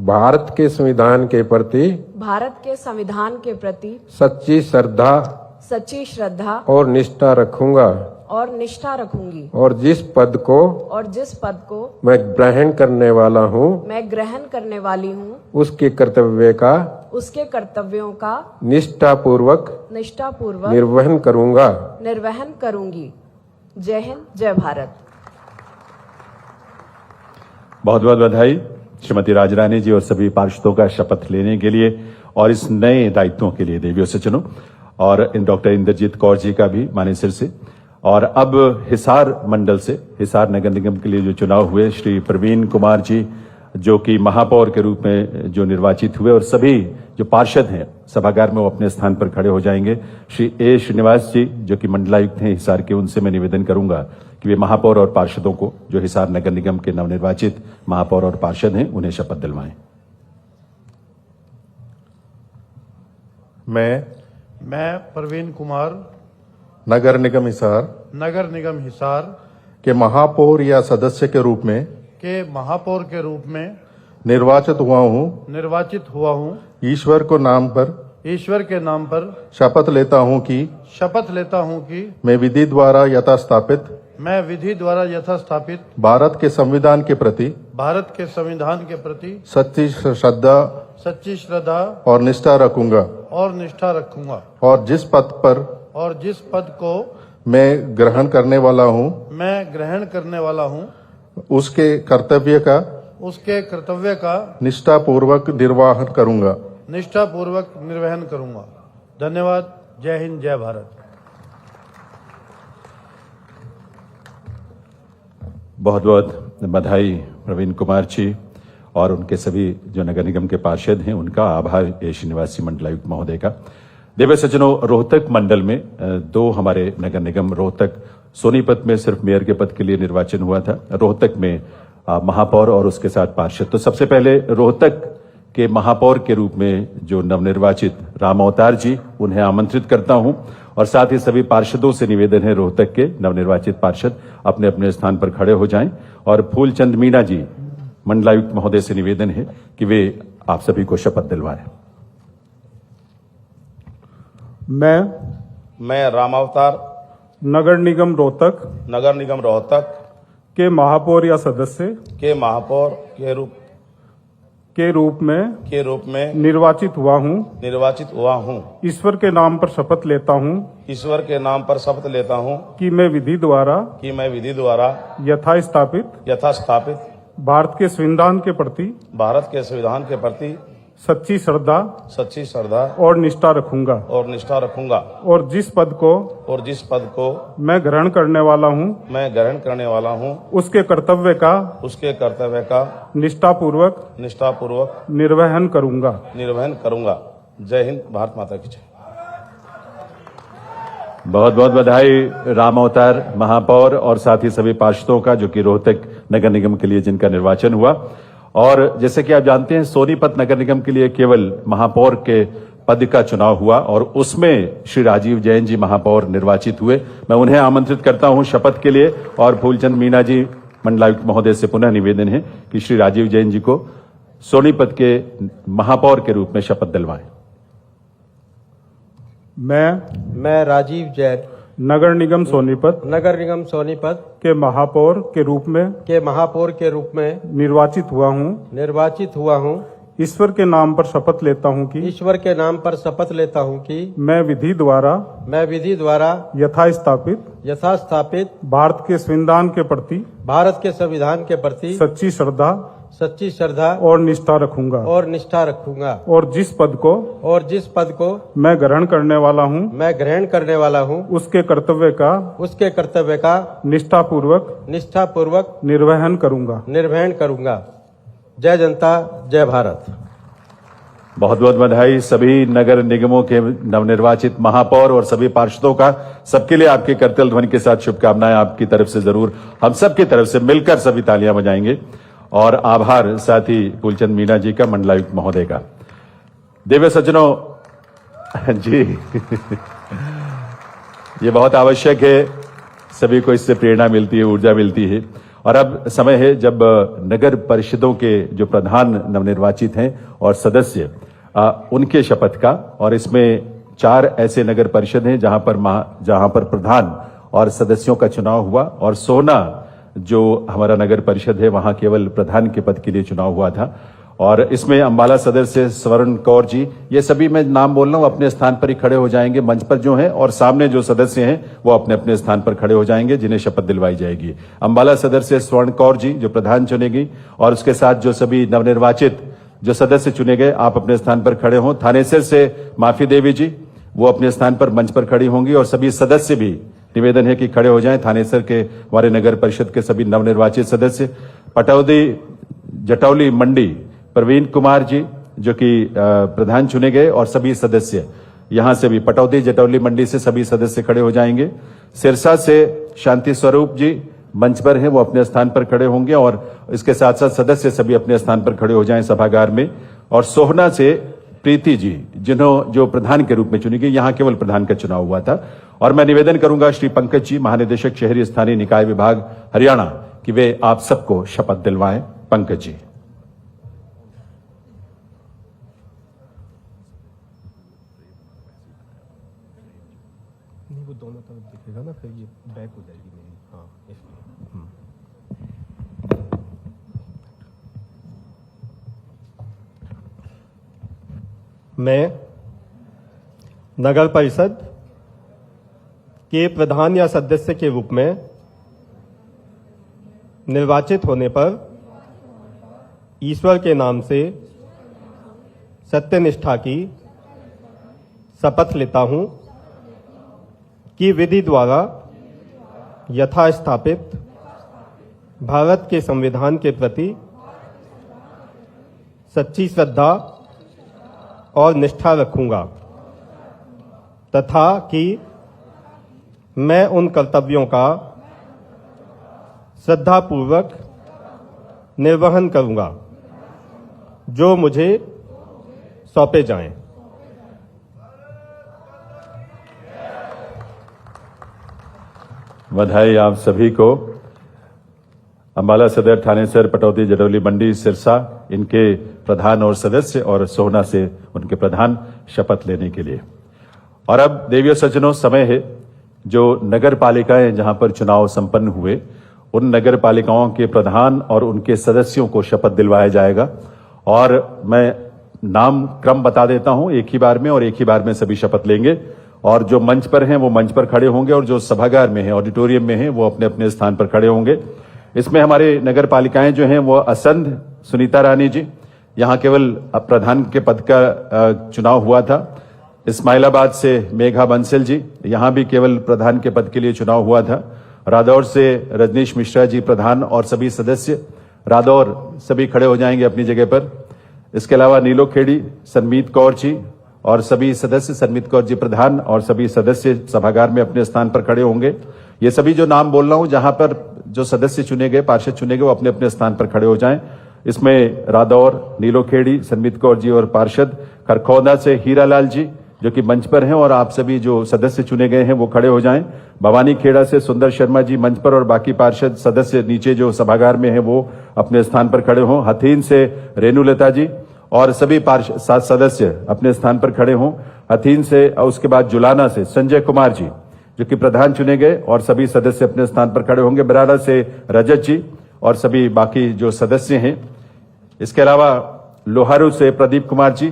भारत के संविधान के प्रति सच्ची श्रद्धा और निष्ठा रखूंगी और जिस पद को मैं ग्रहण करने वाली हूँ उसके कर्तव्यों का निष्ठापूर्वक निर्वहन करूंगी। जय हिंद, जय भारत। बहुत बहुत बधाई श्रीमती राजरानी जी और सभी पार्षदों का शपथ लेने के लिए और इस नए दायित्वों के लिए देवियों से चुनो। और डॉक्टर इंद्रजीत कौर जी का भी मानेसर से। और अब हिसार मंडल से, हिसार नगर निगम के लिए जो चुनाव हुए, श्री प्रवीण कुमार जी जो कि महापौर के रूप में जो निर्वाचित हुए, और सभी जो पार्षद हैं सभागार में वो अपने स्थान पर खड़े हो जाएंगे। श्री ए श्रीनिवास जी जो कि मंडलायुक्त हैं हिसार के, उनसे मैं निवेदन करूंगा कि वे महापौर और पार्षदों को जो हिसार नगर निगम के नवनिर्वाचित महापौर और पार्षद हैं उन्हें शपथ दिलवाएं। मैं प्रवीण कुमार नगर निगम हिसार के महापौर या सदस्य के रूप में निर्वाचित हुआ हूँ। ईश्वर के नाम पर शपथ लेता हूँ कि मैं विधि द्वारा यथास्थापित भारत के संविधान के प्रति सच्ची श्रद्धा और निष्ठा रखूंगा और जिस पद को मैं ग्रहण करने वाला हूँ उसके कर्तव्य का निष्ठापूर्वक निर्वहन करूंगा। धन्यवाद। जय हिंद, जय भारत। बहुत बहुत बधाई प्रवीण कुमार जी और उनके सभी जो नगर निगम के पार्षद हैं उनका। आभार ए श्रीनिवास मंडलायुक्त महोदय का। देव सज्जनों, रोहतक मंडल में 2 हमारे नगर निगम, रोहतक सोनीपत में सिर्फ मेयर के पद के लिए निर्वाचन हुआ था, रोहतक में महापौर और उसके साथ पार्षद। तो सबसे पहले रोहतक के महापौर के रूप में जो नवनिर्वाचित राम अवतार जी, उन्हें आमंत्रित करता हूं और साथ ही सभी पार्षदों से निवेदन है रोहतक के नवनिर्वाचित पार्षद अपने अपने स्थान पर खड़े हो जाएं। और फूलचंद मीणा जी मंडलायुक्त महोदय से निवेदन है कि वे आप सभी को शपथ दिलवाएं। मैं रामावतार नगर निगम रोहतक के महापौर या सदस्य के महापौर के रूप में निर्वाचित हुआ हूँ ईश्वर के नाम पर शपथ लेता हूँ कि मैं विधि द्वारा यथास्थापित भारत के संविधान के प्रति सच्ची श्रद्धा और निष्ठा रखूंगा और जिस पद को मैं ग्रहण करने वाला हूँ उसके कर्तव्य का निष्ठापूर्वक निर्वहन करूंगा। जय हिंद, भारत माता की जय। बहुत बहुत बधाई राम अवतार महापौर और साथ ही सभी पार्षदों का, जो कि रोहतक नगर निगम के लिए जिनका निर्वाचन हुआ। और जैसे कि आप जानते हैं, सोनीपत नगर निगम के लिए केवल महापौर के पद का चुनाव हुआ और उसमें श्री राजीव जैन जी महापौर निर्वाचित हुए। मैं उन्हें आमंत्रित करता हूं शपथ के लिए और फूलचंद मीणा जी मंडलायुक्त महोदय से पुनः निवेदन है कि श्री राजीव जैन जी को सोनीपत के महापौर के रूप में शपथ दिलवाएं। मैं राजीव जैन नगर निगम सोनीपत के महापौर के रूप में निर्वाचित हुआ हूँ ईश्वर के नाम पर शपथ लेता हूँ कि मैं विधि द्वारा यथास्थापित भारत के संविधान के प्रति सच्ची श्रद्धा और निष्ठा रखूंगा और जिस पद को मैं ग्रहण करने वाला हूँ उसके कर्तव्य का निष्ठापूर्वक निर्वहन करूंगा। जय जनता जय भारत। बहुत बहुत बधाई सभी नगर निगमों के नवनिर्वाचित महापौर और सभी पार्षदों का। सबके लिए आपके करतल ध्वनि के साथ शुभकामनाएं आपकी तरफ से जरूर, हम सबकी तरफ से मिलकर सभी तालियां बजाएंगे। और आभार साथ ही फूलचंद मीणा जी का, मंडलायुक्त महोदय का। दिव्य सज्जनों जी ये बहुत आवश्यक है, सभी को इससे प्रेरणा मिलती है, ऊर्जा मिलती है। और अब समय है जब नगर परिषदों के जो प्रधान नवनिर्वाचित हैं और सदस्य उनके शपथ का। और इसमें 4 ऐसे नगर परिषद हैं जहां पर प्रधान और सदस्यों का चुनाव हुआ। और सोहना जो हमारा नगर परिषद है वहां केवल प्रधान के पद के लिए चुनाव हुआ था। और इसमें अंबाला सदर से स्वर्ण कौर जी, ये सभी मैं नाम बोल रहा हूं, अपने स्थान पर ही खड़े हो जाएंगे मंच पर जो हैं, और सामने जो सदस्य हैं वो अपने अपने स्थान पर खड़े हो जाएंगे जिन्हें शपथ दिलवाई जाएगी। अंबाला सदर से स्वर्ण कौर जी जो प्रधान चुनेगी, और उसके साथ जो सभी नवनिर्वाचित जो सदस्य चुने गए आप अपने स्थान पर खड़े हों। थानेसर से माफी देवी जी वो अपने स्थान पर मंच पर खड़ी होंगी, और सभी सदस्य भी निवेदन है कि खड़े हो जाएं। थानेसर के हमारे नगर परिषद के सभी नवनिर्वाचित सदस्य। पटौदी जटौली मंडी प्रवीण कुमार जी जो कि प्रधान चुने गए, और सभी सदस्य यहां से भी पटौदी जटौली मंडी से सभी सदस्य खड़े हो जाएंगे। सिरसा से शांति स्वरूप जी मंच पर हैं, वो अपने स्थान पर खड़े होंगे, और इसके साथ साथ सदस्य सभी अपने स्थान पर खड़े हो जाएं सभागार में। और सोहना से प्रीति जी जो प्रधान के रूप में चुनी गई, यहां केवल प्रधान का चुनाव हुआ था। और मैं निवेदन करूंगा श्री पंकज जी महानिदेशक शहरी स्थानीय निकाय विभाग हरियाणा कि वे आप सबको शपथ दिलवाएं। पंकज जी। वो दोनों तरफ दिखेगा ना, फिर ये बैक हो जाएगी मेरी। हाँ, इसलिए मैं नगर परिषद के प्रधान या सदस्य के रूप में निर्वाचित होने पर ईश्वर के नाम से सत्यनिष्ठा की शपथ लेता हूं कि विधि द्वारा यथास्थापित भारत के संविधान के प्रति सच्ची श्रद्धा और निष्ठा रखूंगा, तथा कि मैं उन कर्तव्यों का श्रद्धापूर्वक निर्वहन करूंगा जो मुझे सौंपे जाएं। बधाई आप सभी को। अंबाला सदर, थानेसर, पटौदी, जडौली, मंडी, सिरसा इनके प्रधान और सदस्य और सोहना से उनके प्रधान शपथ लेने के लिए। और अब देवियों सज्जनों, समय है जो नगर पालिकाएं जहां पर चुनाव संपन्न हुए उन नगर पालिकाओं के प्रधान और उनके सदस्यों को शपथ दिलवाया जाएगा। और मैं नाम क्रम बता देता हूं एक ही बार में, और एक ही बार में सभी शपथ लेंगे। और जो मंच पर हैं वो मंच पर खड़े होंगे, और जो सभागार में हैं, ऑडिटोरियम में हैं, वो अपने अपने स्थान पर खड़े होंगे। इसमें हमारे नगर पालिकाएं जो हैं वो असंध सुनीता रानी जी, यहां केवल प्रधान के पद का चुनाव हुआ था। इस्माइलाबाद से मेघा बंसल जी, यहां भी केवल प्रधान के पद के लिए चुनाव हुआ था। रादौर से रजनीश मिश्रा जी प्रधान और सभी सदस्य, रादौर सभी खड़े हो जाएंगे अपनी जगह पर। इसके अलावा नीलोखेड़ी सनमीत कौर जी और सभी सदस्य, सनमीत कौर जी प्रधान और सभी सदस्य सभागार में अपने स्थान पर खड़े होंगे। ये सभी जो नाम बोल रहा हूं, जहां पर जो सदस्य चुने गए, पार्षद चुने गए, वो अपने अपने स्थान पर खड़े हो जाएं। इसमें रादौर, नीलोखेड़ी, सनमीत कौर जी और पार्षद, खरखौदा से हीरालाल जी जो कि मंच पर हैं, और आप सभी जो सदस्य चुने गए हैं वो खड़े हो जाएं। भवानी खेड़ा से सुंदर शर्मा जी मंच पर, और बाकी पार्षद सदस्य नीचे जो सभागार में हैं वो अपने स्थान पर खड़े हों। हथीन से रेणुलता जी और सभी पार्षद सदस्य अपने स्थान पर खड़े हों। हथीन से, उसके बाद जुलाना से संजय कुमार जी जो कि प्रधान चुने गए, और सभी सदस्य अपने स्थान पर खड़े होंगे। बराड़ा से रजत जी और सभी बाकी जो सदस्य हैं। इसके अलावा लोहारू से प्रदीप कुमार जी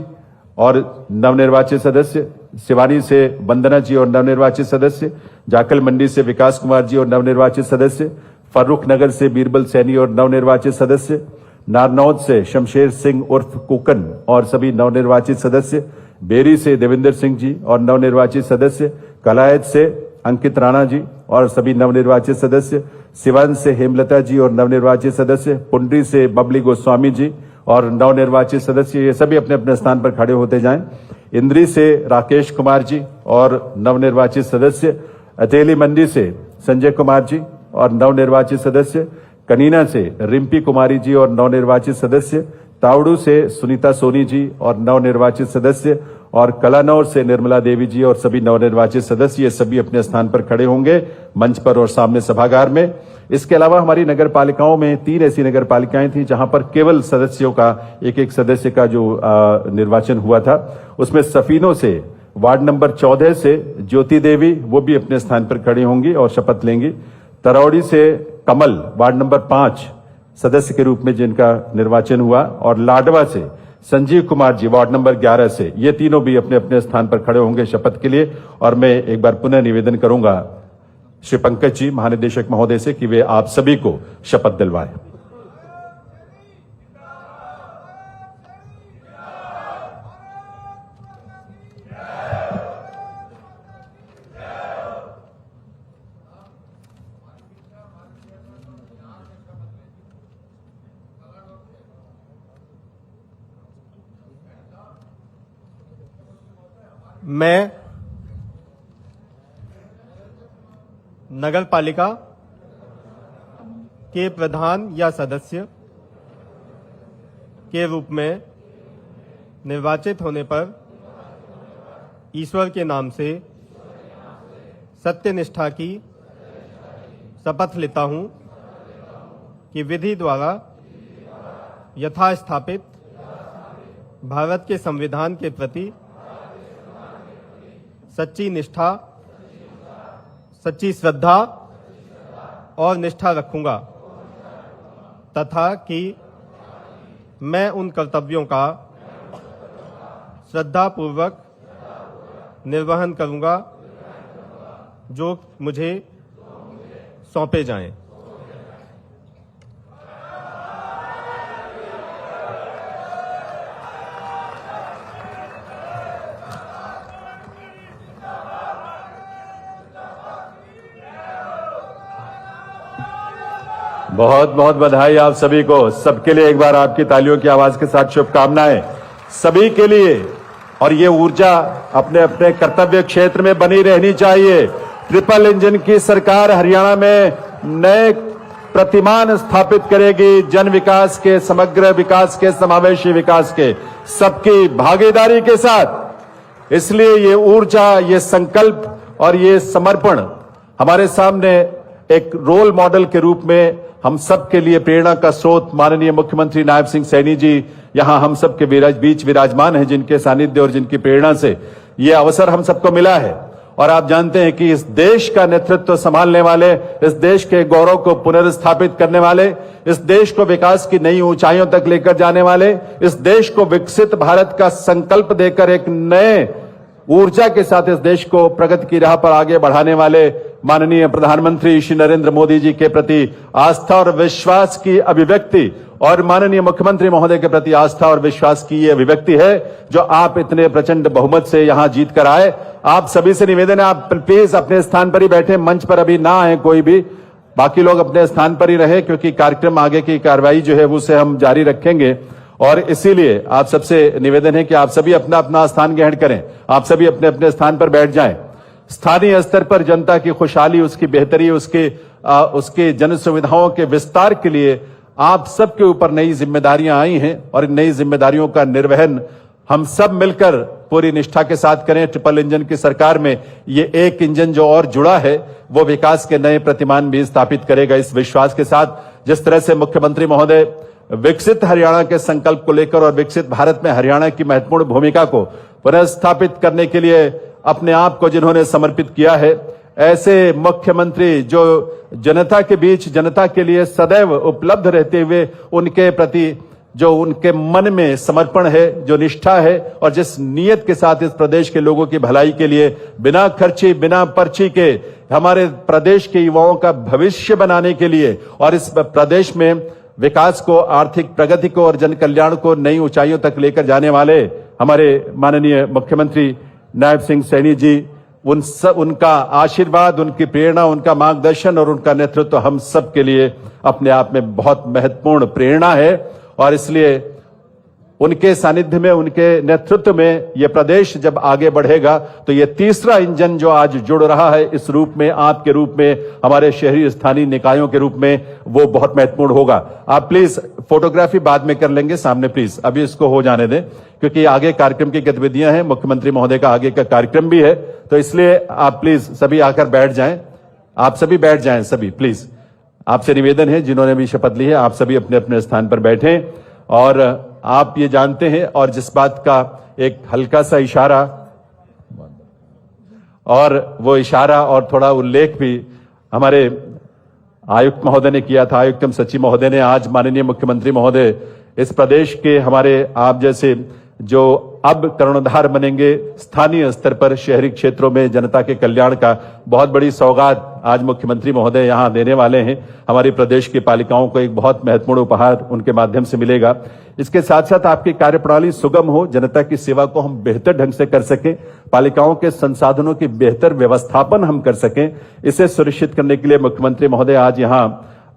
और नवनिर्वाचित सदस्य, सिवानी से वंदना जी और नवनिर्वाचित सदस्य, जाकल मंडी से विकास कुमार जी और नवनिर्वाचित सदस्य, फर्रुख नगर से बीरबल सैनी और नवनिर्वाचित सदस्य, नारनौद से शमशेर सिंह उर्फ कुकन और सभी नवनिर्वाचित सदस्य, बेरी से देवेंद्र सिंह जी और नवनिर्वाचित सदस्य, कलायत से अंकित राणा जी और सभी नवनिर्वाचित सदस्य, सिवान से हेमलता जी और नवनिर्वाचित सदस्य, पुंडरी से बबली गोस्वामी जी और नवनिर्वाचित सदस्य, ये सभी अपने अपने स्थान पर खड़े होते जाएं। इंद्री से राकेश कुमार जी और नवनिर्वाचित सदस्य, अतेली मंडी से संजय कुमार जी और नवनिर्वाचित सदस्य, कनीना से रिम्पी कुमारी जी और नवनिर्वाचित सदस्य, तावड़ू से सुनीता सोनी जी और नवनिर्वाचित सदस्य, और कलानौर से निर्मला देवी जी और सभी नवनिर्वाचित सदस्य, ये सभी अपने स्थान पर खड़े होंगे मंच पर और सामने सभागार में। इसके अलावा हमारी नगर पालिकाओं में 3 ऐसी नगर पालिकाएं थी जहां पर केवल सदस्यों का एक सदस्य का जो निर्वाचन हुआ था। उसमें सफीनों से वार्ड नंबर 14 से ज्योति देवी, वो भी अपने स्थान पर खड़ी होंगी और शपथ लेंगी। तरौड़ी से कमल वार्ड नंबर 5 सदस्य के रूप में जिनका निर्वाचन हुआ, और लाडवा से संजीव कुमार जी वार्ड नंबर 11 से, ये तीनों भी अपने अपने स्थान पर खड़े होंगे शपथ के लिए। और मैं एक बार पुनः निवेदन करूंगा श्री पंकज जी महानिदेशक महोदय से कि वे आप सभी को शपथ दिलवाएं। मैं नगर पालिका के प्रधान या सदस्य के रूप में निर्वाचित होने पर ईश्वर के नाम से सत्यनिष्ठा की शपथ लेता हूं कि विधि द्वारा यथास्थापित भारत के संविधान के प्रति सच्ची निष्ठा, सच्ची श्रद्धा और निष्ठा रखूंगा, तथा कि मैं उन कर्तव्यों का श्रद्धापूर्वक निर्वहन करूंगा जो मुझे सौंपे जाएं। बहुत बहुत बधाई आप सभी को, सबके लिए एक बार आपकी तालियों की आवाज के साथ शुभकामनाएं सभी के लिए। और ये ऊर्जा अपने अपने कर्तव्य क्षेत्र में बनी रहनी चाहिए। ट्रिपल इंजन की सरकार हरियाणा में नए प्रतिमान स्थापित करेगी, जन विकास के, समग्र विकास के, समावेशी विकास के, सबकी भागीदारी के साथ। इसलिए ये ऊर्जा, ये संकल्प और ये समर्पण हमारे सामने एक रोल मॉडल के रूप में हम सब के लिए प्रेरणा का स्रोत माननीय मुख्यमंत्री नायब सिंह सैनी जी यहां हम सब के बीच विराजमान हैं, जिनके सानिध्य और जिनकी प्रेरणा से ये अवसर हम सबको मिला है। और आप जानते हैं कि इस देश का नेतृत्व संभालने वाले, इस देश के गौरव को पुनर्स्थापित करने वाले, इस देश को विकास की नई ऊंचाइयों तक लेकर जाने वाले, इस देश को विकसित भारत का संकल्प देकर एक नए ऊर्जा के साथ इस देश को प्रगति की राह पर आगे बढ़ाने वाले माननीय प्रधानमंत्री श्री नरेंद्र मोदी जी के प्रति आस्था और विश्वास की अभिव्यक्ति और माननीय मुख्यमंत्री महोदय के प्रति आस्था और विश्वास की ये अभिव्यक्ति है जो आप इतने प्रचंड बहुमत से यहां जीत कर आए। आप सभी से निवेदन है, आप प्लीज अपने स्थान पर ही बैठे, मंच पर अभी ना आए कोई भी, बाकी लोग अपने स्थान पर ही रहे, क्योंकि कार्यक्रम आगे की कार्रवाई जो है उसे हम जारी रखेंगे। और इसीलिए आप सबसे निवेदन है कि आप सभी अपना अपना स्थान ग्रहण करें, आप सभी अपने अपने स्थान पर बैठ जाएं। स्थानीय स्तर पर जनता की खुशहाली, उसकी बेहतरी, उसके जन सुविधाओं के विस्तार के लिए आप सबके ऊपर नई जिम्मेदारियां आई हैं और इन नई जिम्मेदारियों का निर्वहन हम सब मिलकर पूरी निष्ठा के साथ करें। ट्रिपल इंजन की सरकार में ये एक इंजन जो और जुड़ा है वो विकास के नए प्रतिमान भी स्थापित करेगा। इस विश्वास के साथ जिस तरह से मुख्यमंत्री महोदय विकसित हरियाणा के संकल्प को लेकर और विकसित भारत में हरियाणा की महत्वपूर्ण भूमिका को पुनर्स्थापित करने के लिए अपने आप को जिन्होंने समर्पित किया है, ऐसे मुख्यमंत्री जो जनता के बीच जनता के लिए सदैव उपलब्ध रहते हुए उनके प्रति जो उनके मन में समर्पण है, जो निष्ठा है और जिस नीयत के साथ इस प्रदेश के लोगों की भलाई के लिए बिना खर्ची बिना पर्ची के हमारे प्रदेश के युवाओं का भविष्य बनाने के लिए और इस प्रदेश में विकास को, आर्थिक प्रगति को और जन कल्याण को नई ऊंचाइयों तक लेकर जाने वाले हमारे माननीय मुख्यमंत्री नायब सिंह सैनी जी, उनका आशीर्वाद, उनकी प्रेरणा, उनका मार्गदर्शन और उनका नेतृत्व हम सब के लिए अपने आप में बहुत महत्वपूर्ण प्रेरणा है। और इसलिए उनके सानिध्य में, उनके नेतृत्व में यह प्रदेश जब आगे बढ़ेगा तो यह तीसरा इंजन जो आज जुड़ रहा है इस रूप में, आपके रूप में, हमारे शहरी स्थानीय निकायों के रूप में, वो बहुत महत्वपूर्ण होगा। आप प्लीज फोटोग्राफी बाद में कर लेंगे सामने, प्लीज अभी इसको हो जाने दें, क्योंकि आगे कार्यक्रम की गतिविधियां हैं, मुख्यमंत्री महोदय का आगे का कार्यक्रम भी है, तो इसलिए आप प्लीज सभी आकर बैठ जाएं। आप सभी बैठ जाएं, सभी प्लीज। आपसे निवेदन है, जिन्होंने भी शपथ ली है, आप सभी अपने अपने स्थान पर बैठें। और आप ये जानते हैं, और जिस बात का एक हल्का सा इशारा और वो इशारा और थोड़ा उल्लेख भी हमारे आयुक्त महोदय ने किया था, आयुक्त सचिव महोदय ने, आज माननीय मुख्यमंत्री महोदय इस प्रदेश के हमारे आप जैसे जो अब कर्णधार बनेंगे स्थानीय स्तर पर शहरी क्षेत्रों में जनता के कल्याण का बहुत बड़ी सौगात आज मुख्यमंत्री महोदय यहां देने वाले हैं। हमारी प्रदेश की पालिकाओं को एक बहुत महत्वपूर्ण उपहार उनके माध्यम से मिलेगा। इसके साथ साथ आपकी कार्यप्रणाली सुगम हो, जनता की सेवा को हम बेहतर ढंग से कर सकें, पालिकाओं के संसाधनों की बेहतर व्यवस्थापन हम कर सकें, इसे सुनिश्चित करने के लिए मुख्यमंत्री महोदय आज यहां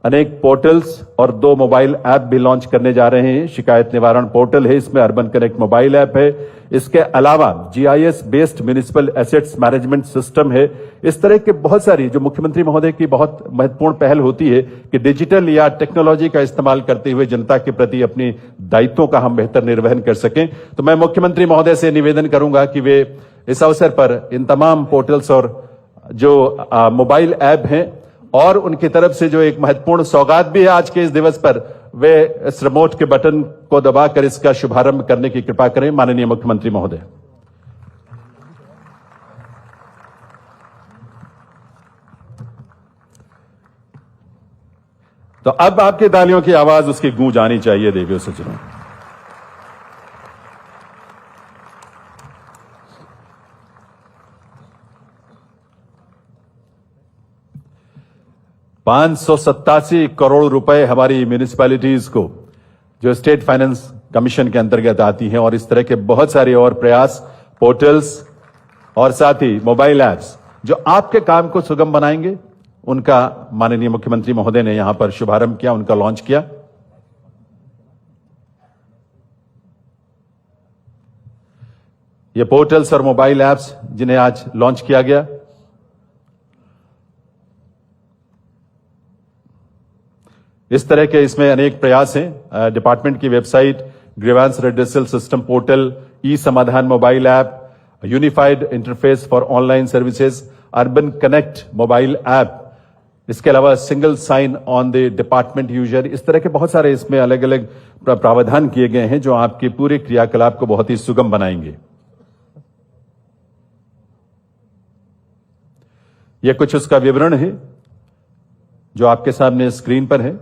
अनेक पोर्टल्स और 2 मोबाइल ऐप भी लॉन्च करने जा रहे हैं। शिकायत निवारण पोर्टल है, इसमें अर्बन कनेक्ट मोबाइल ऐप है, इसके अलावा GIS based municipal assets management system है। इस तरह के बहुत सारी जो मुख्यमंत्री महोदय की बहुत महत्वपूर्ण पहल होती है कि डिजिटल या टेक्नोलॉजी का इस्तेमाल करते हुए जनता के प्रति अपनी दायित्वों का हम बेहतर निर्वहन कर सकें। तो मैं मुख्यमंत्री महोदय से निवेदन करूंगा कि वे इस अवसर पर इन तमाम पोर्टल्स और जो मोबाइल ऐप हैं और उनकी तरफ से जो एक महत्वपूर्ण सौगात भी है आज के इस दिवस पर, वे इस रिमोट के बटन को दबाकर इसका शुभारंभ करने की कृपा करें माननीय मुख्यमंत्री महोदय। तो अब आपकी तालियों की आवाज उसकी गूंज आनी चाहिए देवियों सज्जनों। ₹587 करोड़ रुपए हमारी म्यूनिसिपैलिटीज को जो स्टेट फाइनेंस कमीशन के अंतर्गत आती हैं, और इस तरह के बहुत सारे और प्रयास, पोर्टल्स और साथ ही मोबाइल ऐप्स जो आपके काम को सुगम बनाएंगे, उनका माननीय मुख्यमंत्री महोदय ने यहां पर शुभारंभ किया, उनका लॉन्च किया। ये पोर्टल्स और मोबाइल ऐप्स जिन्हें आज लॉन्च किया गया, इस तरह के इसमें अनेक प्रयास हैं। डिपार्टमेंट की website, grievance redressal system portal, e Samadhan mobile app, unified interface for online services, urban connect mobile app, इसके अलावा single sign on the department user, इस तरह के बहुत सारे इसमें अलग अलग प्रावधान किए गए हैं जो आपके पूरे क्रियाकलाप को बहुत ही सुगम बनाएंगे। यह कुछ उसका विवरण है जो आपके सामने स्क्रीन पर है।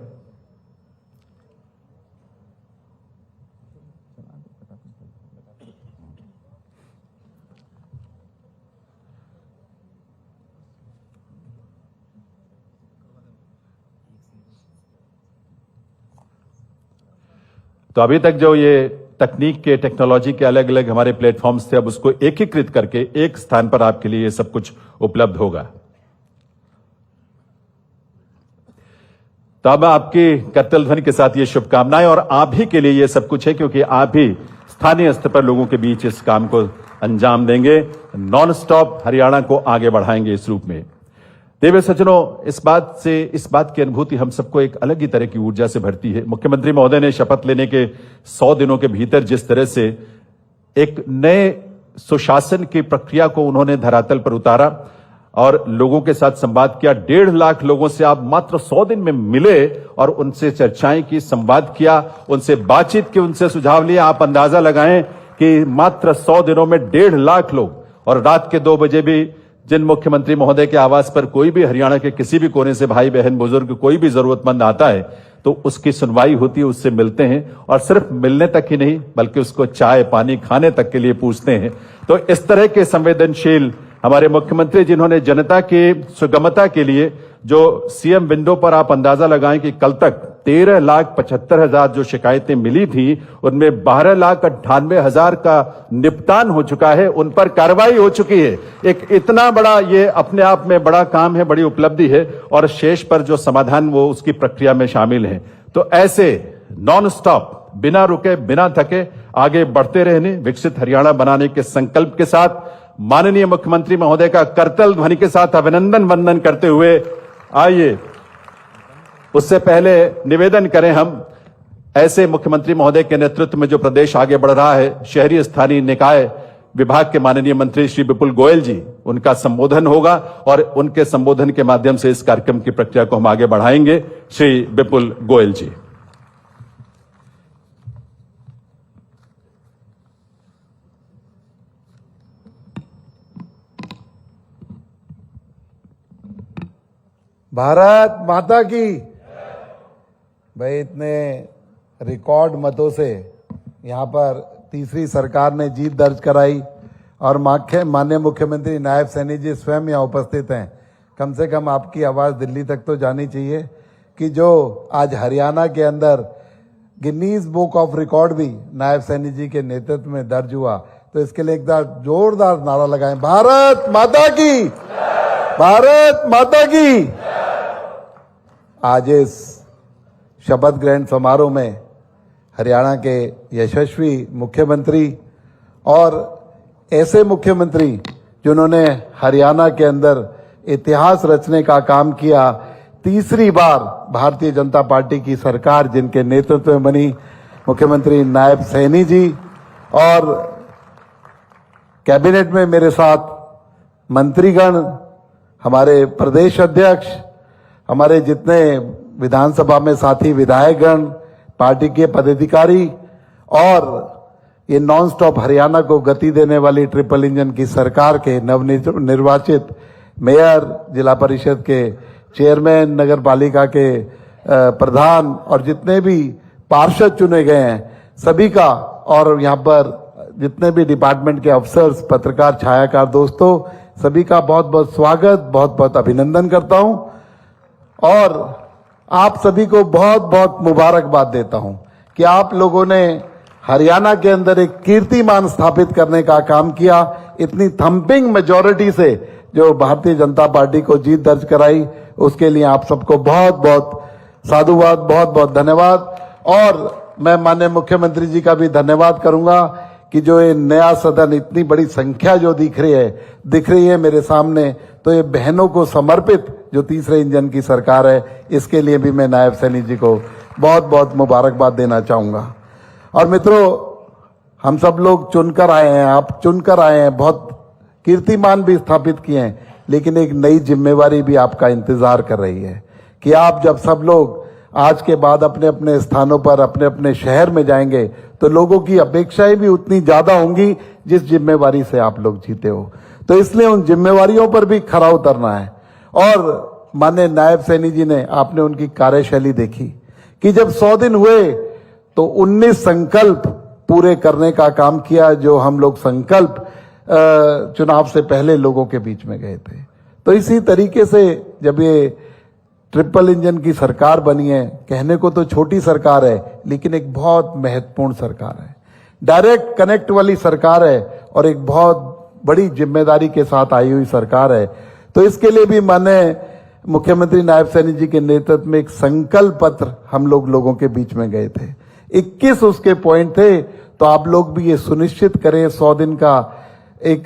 तो अभी तक जो ये तकनीक के टेक्नोलॉजी के अलग अलग हमारे प्लेटफॉर्म्स थे, अब उसको एकीकृत करके एक स्थान पर आपके लिए ये सब कुछ उपलब्ध होगा। तो अब आपकी करतल ध्वनि के साथ ये शुभकामनाएं, और आप ही के लिए ये सब कुछ है क्योंकि आप ही स्थानीय स्तर पर लोगों के बीच इस काम को अंजाम देंगे, नॉन स्टॉप हरियाणा को आगे बढ़ाएंगे इस रूप में। देवे सज्जनों, इस बात की अनुभूति हम सबको एक अलग ही तरह की ऊर्जा से भरती है। मुख्यमंत्री महोदय ने शपथ लेने के 100 दिनों के भीतर जिस तरह से एक नए सुशासन की प्रक्रिया को उन्होंने धरातल पर उतारा और लोगों के साथ संवाद किया, 1.5 लाख लोगों से आप मात्र 100 दिन में मिले और उनसे चर्चाएं की, संवाद किया, उनसे बातचीत की, उनसे सुझाव लिए। आप अंदाजा लगाएं कि मात्र 100 दिनों में 1.5 लाख लोग, और रात के 2 बजे भी जिन मुख्यमंत्री महोदय के आवास पर कोई भी हरियाणा के किसी भी कोने से भाई बहन बुजुर्ग कोई भी जरूरतमंद आता है तो उसकी सुनवाई होती है, उससे मिलते हैं, और सिर्फ मिलने तक ही नहीं बल्कि उसको चाय पानी खाने तक के लिए पूछते हैं। तो इस तरह के संवेदनशील हमारे मुख्यमंत्री, जिन्होंने जनता की सुगमता के लिए जो सीएम विंडो पर आप अंदाजा लगाएं कि कल तक 13,75,000 जो शिकायतें मिली थी उनमें 12,98,000 का निपटान हो चुका है, उन पर कार्रवाई हो चुकी है। एक इतना बड़ा ये अपने आप में बड़ा काम है, बड़ी उपलब्धि है, और शेष पर जो समाधान वो उसकी प्रक्रिया में शामिल है। तो ऐसे नॉन स्टॉप, बिना रुके बिना थके आगे बढ़ते रहने, विकसित हरियाणा बनाने के संकल्प के साथ माननीय मुख्यमंत्री महोदय का करतल ध्वनि के साथ अभिनंदन वंदन करते हुए आइए, उससे पहले निवेदन करें हम, ऐसे मुख्यमंत्री महोदय के नेतृत्व में जो प्रदेश आगे बढ़ रहा है, शहरी स्थानीय निकाय विभाग के माननीय मंत्री श्री विपुल गोयल जी, उनका संबोधन होगा और उनके संबोधन के माध्यम से इस कार्यक्रम की प्रक्रिया को हम आगे बढ़ाएंगे। श्री विपुल गोयल जी। भारत माता की। भाई, इतने रिकॉर्ड मतों से यहाँ पर तीसरी सरकार ने जीत दर्ज कराई और माननीय मुख्यमंत्री नायब सैनी जी स्वयं यहाँ उपस्थित हैं। कम से कम आपकी आवाज़ दिल्ली तक तो जानी चाहिए कि जो आज हरियाणा के अंदर गिनीज बुक ऑफ रिकॉर्ड भी नायब सैनी जी के नेतृत्व में दर्ज हुआ, तो इसके लिए एक बार जोरदार नारा लगाएं, भारत माता की, भारत माता की। आज इस शपथ ग्रहण समारोह में हरियाणा के यशस्वी मुख्यमंत्री और ऐसे मुख्यमंत्री जिन्होंने हरियाणा के अंदर इतिहास रचने का काम किया, तीसरी बार भारतीय जनता पार्टी की सरकार जिनके नेतृत्व में बनी, मुख्यमंत्री नायब सैनी जी, और कैबिनेट में मेरे साथ मंत्रीगण, हमारे प्रदेश अध्यक्ष, हमारे जितने विधानसभा में साथी विधायकगण, पार्टी के पदाधिकारी, और ये नॉन स्टॉप हरियाणा को गति देने वाली ट्रिपल इंजन की सरकार के नवनिर्वाचित मेयर, जिला परिषद के चेयरमैन, नगर पालिका के प्रधान और जितने भी पार्षद चुने गए हैं सभी का, और यहाँ पर जितने भी डिपार्टमेंट के अफसर्स, पत्रकार, छायाकार दोस्तों, सभी का बहुत बहुत स्वागत, बहुत बहुत अभिनंदन करता हूं और आप सभी को बहुत बहुत मुबारकबाद देता हूं कि आप लोगों ने हरियाणा के अंदर एक कीर्तिमान स्थापित करने का काम किया। इतनी थम्पिंग मेजॉरिटी से जो भारतीय जनता पार्टी को जीत दर्ज कराई, उसके लिए आप सबको बहुत बहुत साधुवाद, बहुत बहुत धन्यवाद। और मैं माननीय मुख्यमंत्री जी का भी धन्यवाद करूंगा कि जो ये नया सदन, इतनी बड़ी संख्या जो दिख रही है मेरे सामने, तो ये बहनों को समर्पित जो तीसरे इंजन की सरकार है, इसके लिए भी मैं नायब सैनी जी को बहुत बहुत मुबारकबाद देना चाहूंगा। और मित्रों, हम सब लोग चुनकर आए हैं, आप चुनकर आए हैं, बहुत कीर्तिमान भी स्थापित किए हैं। लेकिन एक नई जिम्मेवारी भी आपका इंतजार कर रही है कि आप जब सब लोग आज के बाद अपने अपने स्थानों पर अपने अपने शहर में जाएंगे तो लोगों की अपेक्षाएं भी उतनी ज्यादा होंगी जिस जिम्मेवारी से आप लोग जीते हो। तो इसलिए उन जिम्मेवारियों पर भी खरा उतरना है। और माननीय नायब सैनी जी ने, आपने उनकी कार्यशैली देखी कि जब 100 दिन हुए तो 19 संकल्प पूरे करने का काम किया, जो हम लोग संकल्प चुनाव से पहले लोगों के बीच में गए थे। तो इसी तरीके से जब ये ट्रिपल इंजन की सरकार बनी है, कहने को तो छोटी सरकार है लेकिन एक बहुत महत्वपूर्ण सरकार है, डायरेक्ट कनेक्ट वाली सरकार है और एक बहुत बड़ी जिम्मेदारी के साथ आई हुई सरकार है। तो इसके लिए भी माननीय मुख्यमंत्री नायब सैनी जी के नेतृत्व में एक संकल्प पत्र हम लोगों के बीच में गए थे। 21 उसके पॉइंट थे। तो आप लोग भी ये सुनिश्चित करें, 100 दिन का एक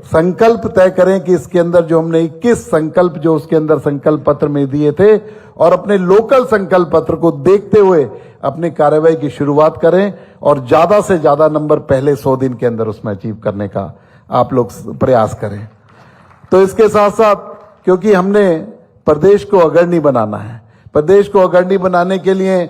संकल्प तय करें कि इसके अंदर जो हमने 21 संकल्प जो उसके अंदर संकल्प पत्र में दिए थे, और अपने लोकल संकल्प पत्र को देखते हुए अपनी कार्रवाई की शुरुआत करें और ज्यादा से ज्यादा नंबर पहले 100 दिन के अंदर उसमें अचीव करने का आप लोग प्रयास करें। तो इसके साथ साथ, क्योंकि हमने प्रदेश को अग्रणी बनाना है, प्रदेश को अग्रणी बनाने के लिए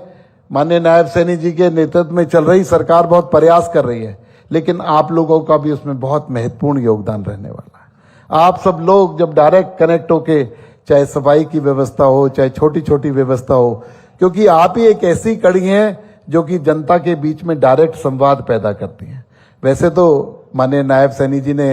माननीय नायब सैनी जी के नेतृत्व में चल रही सरकार बहुत प्रयास कर रही है, लेकिन आप लोगों का भी उसमें बहुत महत्वपूर्ण योगदान रहने वाला है। आप सब लोग जब डायरेक्ट कनेक्ट होके, चाहे सफाई की व्यवस्था हो, चाहे छोटी छोटी व्यवस्था हो, क्योंकि आप ही एक ऐसी कड़ी हैं जो कि जनता के बीच में डायरेक्ट संवाद पैदा करती हैं। वैसे तो माननीय नायब सैनी जी ने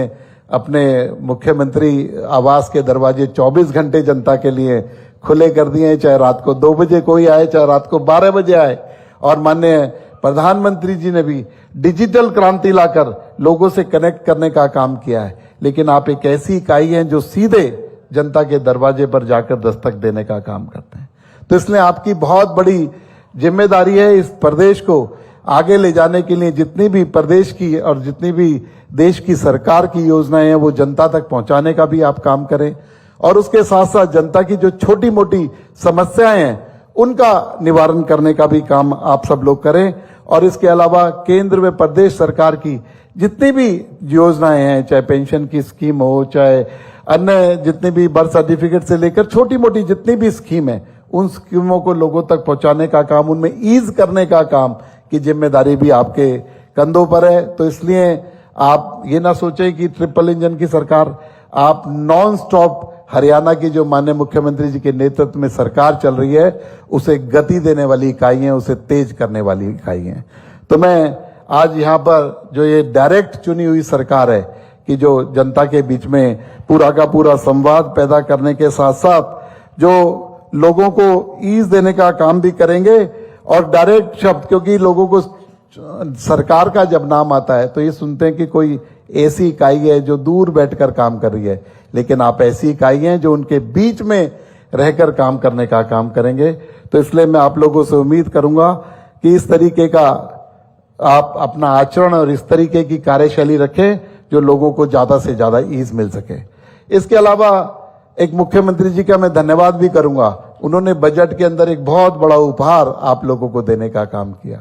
अपने मुख्यमंत्री आवास के दरवाजे 24 घंटे जनता के लिए खुले कर दिए हैं, चाहे रात को 2 बजे कोई आए, चाहे रात को 12 बजे आए। और माननीय प्रधानमंत्री जी ने भी डिजिटल क्रांति लाकर लोगों से कनेक्ट करने का काम किया है। लेकिन आप एक ऐसी इकाई हैं जो सीधे जनता के दरवाजे पर जाकर दस्तक देने का काम करते हैं। तो इसलिए आपकी बहुत बड़ी जिम्मेदारी है इस प्रदेश को आगे ले जाने के लिए। जितनी भी प्रदेश की और जितनी भी देश की सरकार की योजनाएं हैं वो जनता तक पहुंचाने का भी आप काम करें, और उसके साथ साथ जनता की जो छोटी मोटी समस्याएं हैं उनका निवारण करने का भी काम आप सब लोग करें। और इसके अलावा केंद्र व प्रदेश सरकार की जितनी भी योजनाएं हैं, चाहे पेंशन की स्कीम हो, चाहे अन्य जितनी भी बर्थ सर्टिफिकेट से लेकर छोटी मोटी जितनी भी स्कीम है, उन स्कीमों को लोगों तक पहुंचाने का काम, उनमें ईज करने का काम की जिम्मेदारी भी आपके कंधों पर है। तो इसलिए आप ये ना सोचें कि ट्रिपल इंजन की सरकार, आप नॉन स्टॉप हरियाणा की जो माननीय मुख्यमंत्री जी के नेतृत्व में सरकार चल रही है, उसे गति देने वाली इकाई है, उसे तेज करने वाली इकाई है। तो मैं आज यहाँ पर जो ये डायरेक्ट चुनी हुई सरकार है कि जो जनता के बीच में पूरा का पूरा संवाद पैदा करने के साथ साथ जो लोगों को ईज देने का काम भी करेंगे। और डायरेक्ट शब्द, क्योंकि लोगों को सरकार का जब नाम आता है तो ये सुनते हैं कि कोई ऐसी इकाई है जो दूर बैठकर काम कर रही है, लेकिन आप ऐसी इकाई हैं जो उनके बीच में रहकर काम करने का काम करेंगे। तो इसलिए मैं आप लोगों से उम्मीद करूंगा कि इस तरीके का आप अपना आचरण और इस तरीके की कार्यशैली रखें जो लोगों को ज्यादा से ज्यादा ईज मिल सके। इसके अलावा एक मुख्यमंत्री जी का मैं धन्यवाद भी करूंगा, उन्होंने बजट के अंदर एक बहुत बड़ा उपहार आप लोगों को देने का काम किया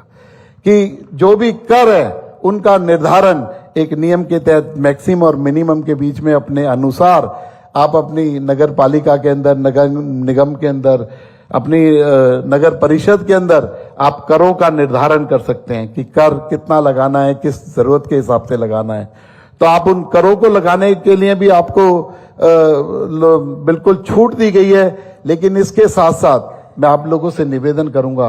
कि जो भी कर है उनका निर्धारण एक नियम के तहत मैक्सिमम और मिनिमम के बीच में अपने अनुसार आप अपनी नगर पालिका के अंदर, नगर निगम के अंदर, अपनी नगर परिषद के अंदर आप करों का निर्धारण कर सकते हैं कि कर कितना लगाना है, किस जरूरत के हिसाब से लगाना है। तो आप उन करों को लगाने के लिए भी आपको बिल्कुल छूट दी गई है। लेकिन इसके साथ साथ मैं आप लोगों से निवेदन करूंगा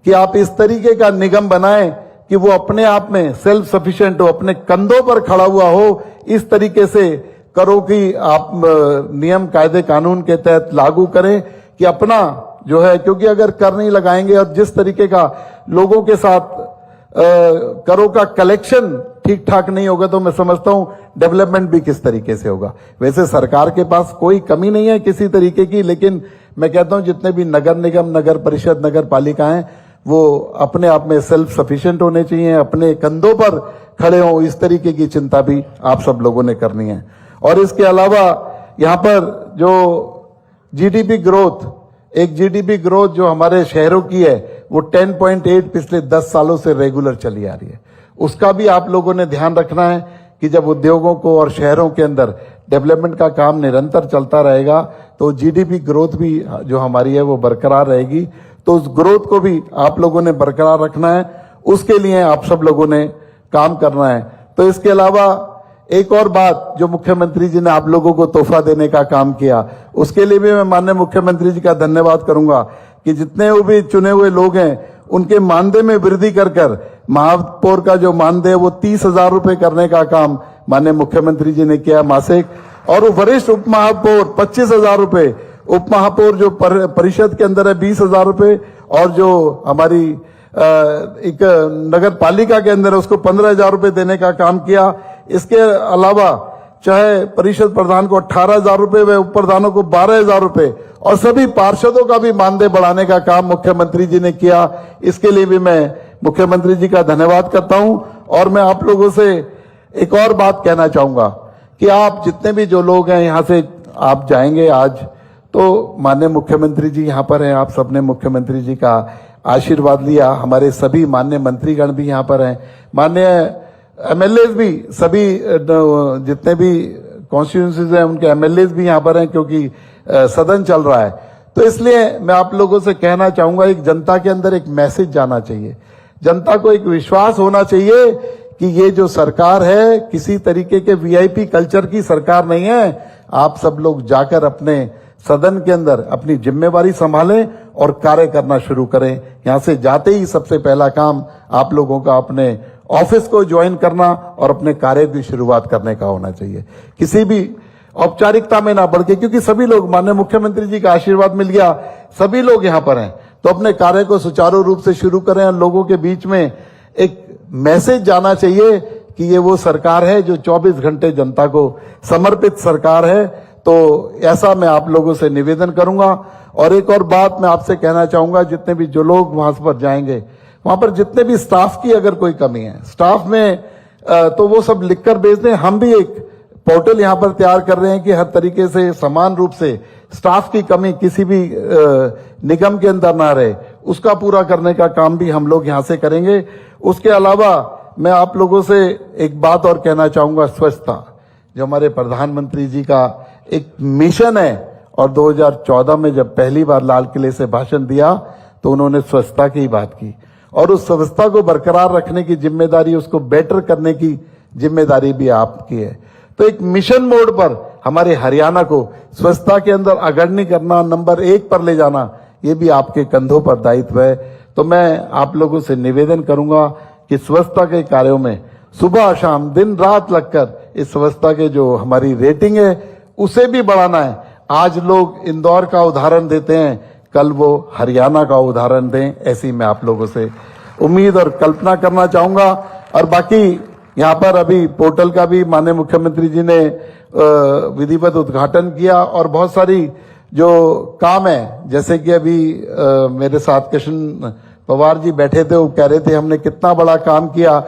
कि आप इस तरीके का निगम बनाएं कि वो अपने आप में सेल्फ सफिशिएंट हो, अपने कंधों पर खड़ा हुआ हो। इस तरीके से करों की आप नियम कायदे कानून के तहत लागू करें कि अपना जो है, क्योंकि अगर कर नहीं लगाएंगे और जिस तरीके का लोगों के साथ करों का कलेक्शन ठीक ठाक नहीं होगा तो मैं समझता हूं डेवलपमेंट भी किस तरीके से होगा। वैसे सरकार के पास कोई कमी नहीं है किसी तरीके की, लेकिन मैं कहता हूं जितने भी नगर निगम, नगर परिषद, नगर पालिकाएं वो अपने आप में सेल्फ सफिशिएंट होने चाहिए, अपने कंधों पर खड़े हों। इस तरीके की चिंता भी आप सब लोगों ने करनी है। और इसके अलावा यहाँ पर जो जीडीपी ग्रोथ, एक जीडीपी ग्रोथ जो हमारे शहरों की है वो 10.8 पिछले 10 सालों से रेगुलर चली आ रही है। उसका भी आप लोगों ने ध्यान रखना है कि जब उद्योगों को और शहरों के अंदर डेवलपमेंट का काम निरंतर चलता रहेगा तो जीडीपी ग्रोथ भी जो हमारी है वो बरकरार रहेगी। तो उस ग्रोथ को भी आप लोगों ने बरकरार रखना है, उसके लिए आप सब लोगों ने काम करना है। तो इसके अलावा एक और बात जो मुख्यमंत्री जी ने आप लोगों को तोहफा देने का काम किया, उसके लिए भी मैं माननीय मुख्यमंत्री जी का धन्यवाद करूंगा कि जितने वो भी चुने हुए लोग हैं उनके मानदेय में वृद्धि कर महापौर का जो मानदेय वो 30,000 रुपए करने का काम माननीय मुख्यमंत्री जी ने किया मासिक, और वरिष्ठ उप महापौर 25,000 रुपए, उप महापौर जो परिषद के अंदर है 20,000 रुपए, और जो हमारी एक नगर पालिका के अंदर है उसको 15,000 रुपए देने का काम किया। इसके अलावा चाहे परिषद प्रधान को 18,000 रुपए व उप प्रधानों को 12,000 रुपए और सभी पार्षदों का भी मानदेय बढ़ाने का काम मुख्यमंत्री जी ने किया। इसके लिए भी मैं मुख्यमंत्री जी का धन्यवाद करता हूं। और मैं आप लोगों से एक और बात कहना चाहूंगा कि आप जितने भी जो लोग हैं यहां से आप जाएंगे आज, तो माननीय मुख्यमंत्री जी यहां पर हैं, आप सबने मुख्यमंत्री जी का आशीर्वाद लिया। हमारे सभी माननीय मंत्रीगण भी यहां पर हैं, माननीय एमएलए भी, सभी जितने भी कॉन्स्टिट्यूंसीज हैं उनके एमएलए भी यहां पर हैं, क्योंकि सदन चल रहा है। तो इसलिए मैं आप लोगों से कहना चाहूंगा, एक जनता के अंदर एक मैसेज जाना चाहिए, जनता को एक विश्वास होना चाहिए कि ये जो सरकार है किसी तरीके के वीआईपी कल्चर की सरकार नहीं है। आप सब लोग जाकर अपने सदन के अंदर अपनी जिम्मेवारी संभालें और कार्य करना शुरू करें। यहां से जाते ही सबसे पहला काम आप लोगों का अपने ऑफिस को ज्वाइन करना और अपने कार्य की शुरुआत करने का होना चाहिए, किसी भी औपचारिकता में ना बढ़ के, क्योंकि सभी लोग, माननीय मुख्यमंत्री जी का आशीर्वाद मिल गया, सभी लोग यहां पर हैं, तो अपने कार्य को सुचारू रूप से शुरू करें। और लोगों के बीच में एक मैसेज जाना चाहिए कि ये वो सरकार है जो 24 घंटे जनता को समर्पित सरकार है। तो ऐसा मैं आप लोगों से निवेदन करूंगा। और एक और बात मैं आपसे कहना चाहूंगा, जितने भी जो लोग वहां पर जाएंगे, वहां पर जितने भी स्टाफ की अगर कोई कमी है स्टाफ में, तो वो सब लिखकर भेज दें। हम भी एक पोर्टल यहां पर तैयार कर रहे हैं कि हर तरीके से समान रूप से स्टाफ की कमी किसी भी निगम के अंदर ना रहे, उसका पूरा करने का काम भी हम लोग यहां से करेंगे। उसके अलावा मैं आप लोगों से एक बात और कहना चाहूंगा, स्वच्छता जो हमारे प्रधानमंत्री जी का एक मिशन है, और 2014 में जब पहली बार लाल किले से भाषण दिया तो उन्होंने स्वच्छता की बात की, और उस स्वच्छता को बरकरार रखने की जिम्मेदारी, उसको बेटर करने की जिम्मेदारी भी आपकी है। तो एक मिशन मोड पर हमारे हरियाणा को स्वच्छता के अंदर अग्रणी करना, नंबर 1 पर ले जाना, ये भी आपके कंधों पर दायित्व है। तो मैं आप लोगों से निवेदन करूंगा कि स्वच्छता के कार्यों में सुबह शाम दिन रात लगकर इस स्वच्छता के जो हमारी रेटिंग है उसे भी बढ़ाना है। आज लोग इंदौर का उदाहरण देते हैं, कल वो हरियाणा का उदाहरण दें, ऐसी मैं आप लोगों से उम्मीद और कल्पना करना चाहूंगा। और बाकी यहाँ पर अभी पोर्टल का भी माननीय मुख्यमंत्री जी ने विधिवत उद्घाटन किया, और बहुत सारी जो काम है, जैसे कि अभी मेरे साथ कृष्ण पवार जी बैठे थे, वो कह रहे थे हमने कितना बड़ा काम किया,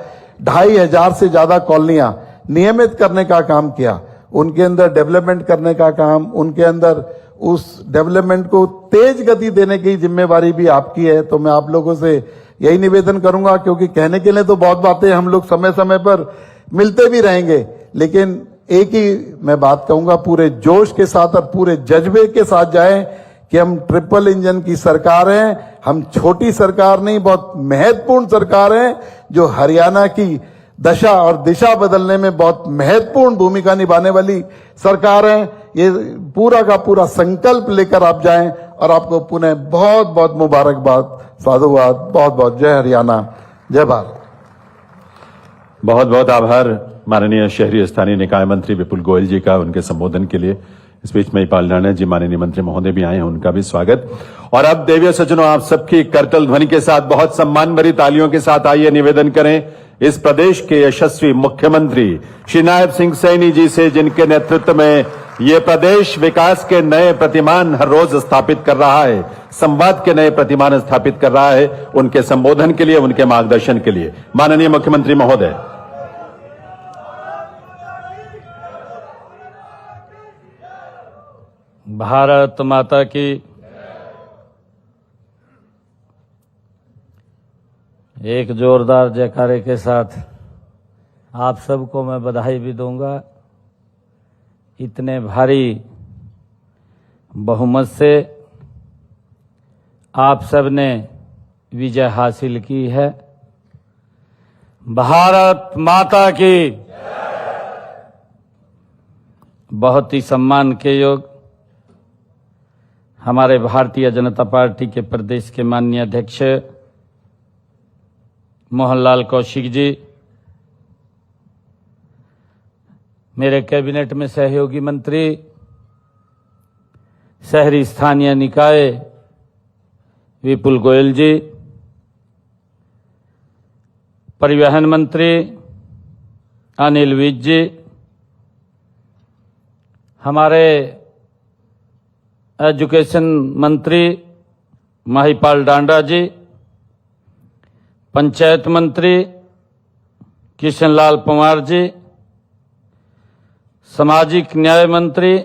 2,500 से ज्यादा कॉलोनियां नियमित करने का काम किया, उनके अंदर डेवलपमेंट करने का काम, उनके अंदर उस डेवलपमेंट को तेज गति देने की जिम्मेवारी भी आपकी है। तो मैं आप लोगों से यही निवेदन करूंगा, क्योंकि कहने के लिए तो बहुत बातें, हम लोग समय समय पर मिलते भी रहेंगे, लेकिन एक ही मैं बात कहूंगा, पूरे जोश के साथ और पूरे जज्बे के साथ जाएं कि हम ट्रिपल इंजन की सरकार हैं, हम छोटी सरकार नहीं, बहुत महत्वपूर्ण सरकार है, जो हरियाणा की दशा और दिशा बदलने में बहुत महत्वपूर्ण भूमिका निभाने वाली सरकार है। ये पूरा का पूरा संकल्प लेकर आप जाएं, और आपको पुनः बहुत बहुत मुबारकबाद, साधुवाद, बहुत बहुत जय हरियाणा, जय भारत। बहुत बहुत आभार माननीय शहरी स्थानीय निकाय मंत्री विपुल गोयल जी का, उनके संबोधन के लिए। इस बीच महिपाल राणा जी माननीय मंत्री महोदय भी आए हैं, उनका भी स्वागत। और अब देवीय सज्जनों, आप सबकी करतल ध्वनि के साथ, बहुत सम्मान भरी तालियों के साथ आइए निवेदन करें इस प्रदेश के यशस्वी मुख्यमंत्री श्री नायब सिंह सैनी जी से, जिनके नेतृत्व में ये प्रदेश विकास के नए प्रतिमान हर रोज स्थापित कर रहा है, संवाद के नए प्रतिमान स्थापित कर रहा है। उनके संबोधन के लिए, उनके मार्गदर्शन के लिए माननीय मुख्यमंत्री महोदय। भारत माता की। एक जोरदार जयकारे के साथ आप सबको मैं बधाई भी दूंगा। इतने भारी बहुमत से आप सब ने विजय हासिल की है। भारत माता की बहुत ही सम्मान के योग हमारे भारतीय जनता पार्टी के प्रदेश के माननीय अध्यक्ष मोहनलाल कौशिक जी, मेरे कैबिनेट में सहयोगी मंत्री, शहरी स्थानीय निकाय विपुल गोयल जी, परिवहन मंत्री अनिल विज जी, हमारे एजुकेशन मंत्री महिपाल डांडा जी, पंचायत मंत्री किशनलाल पंवार जी, सामाजिक न्याय मंत्री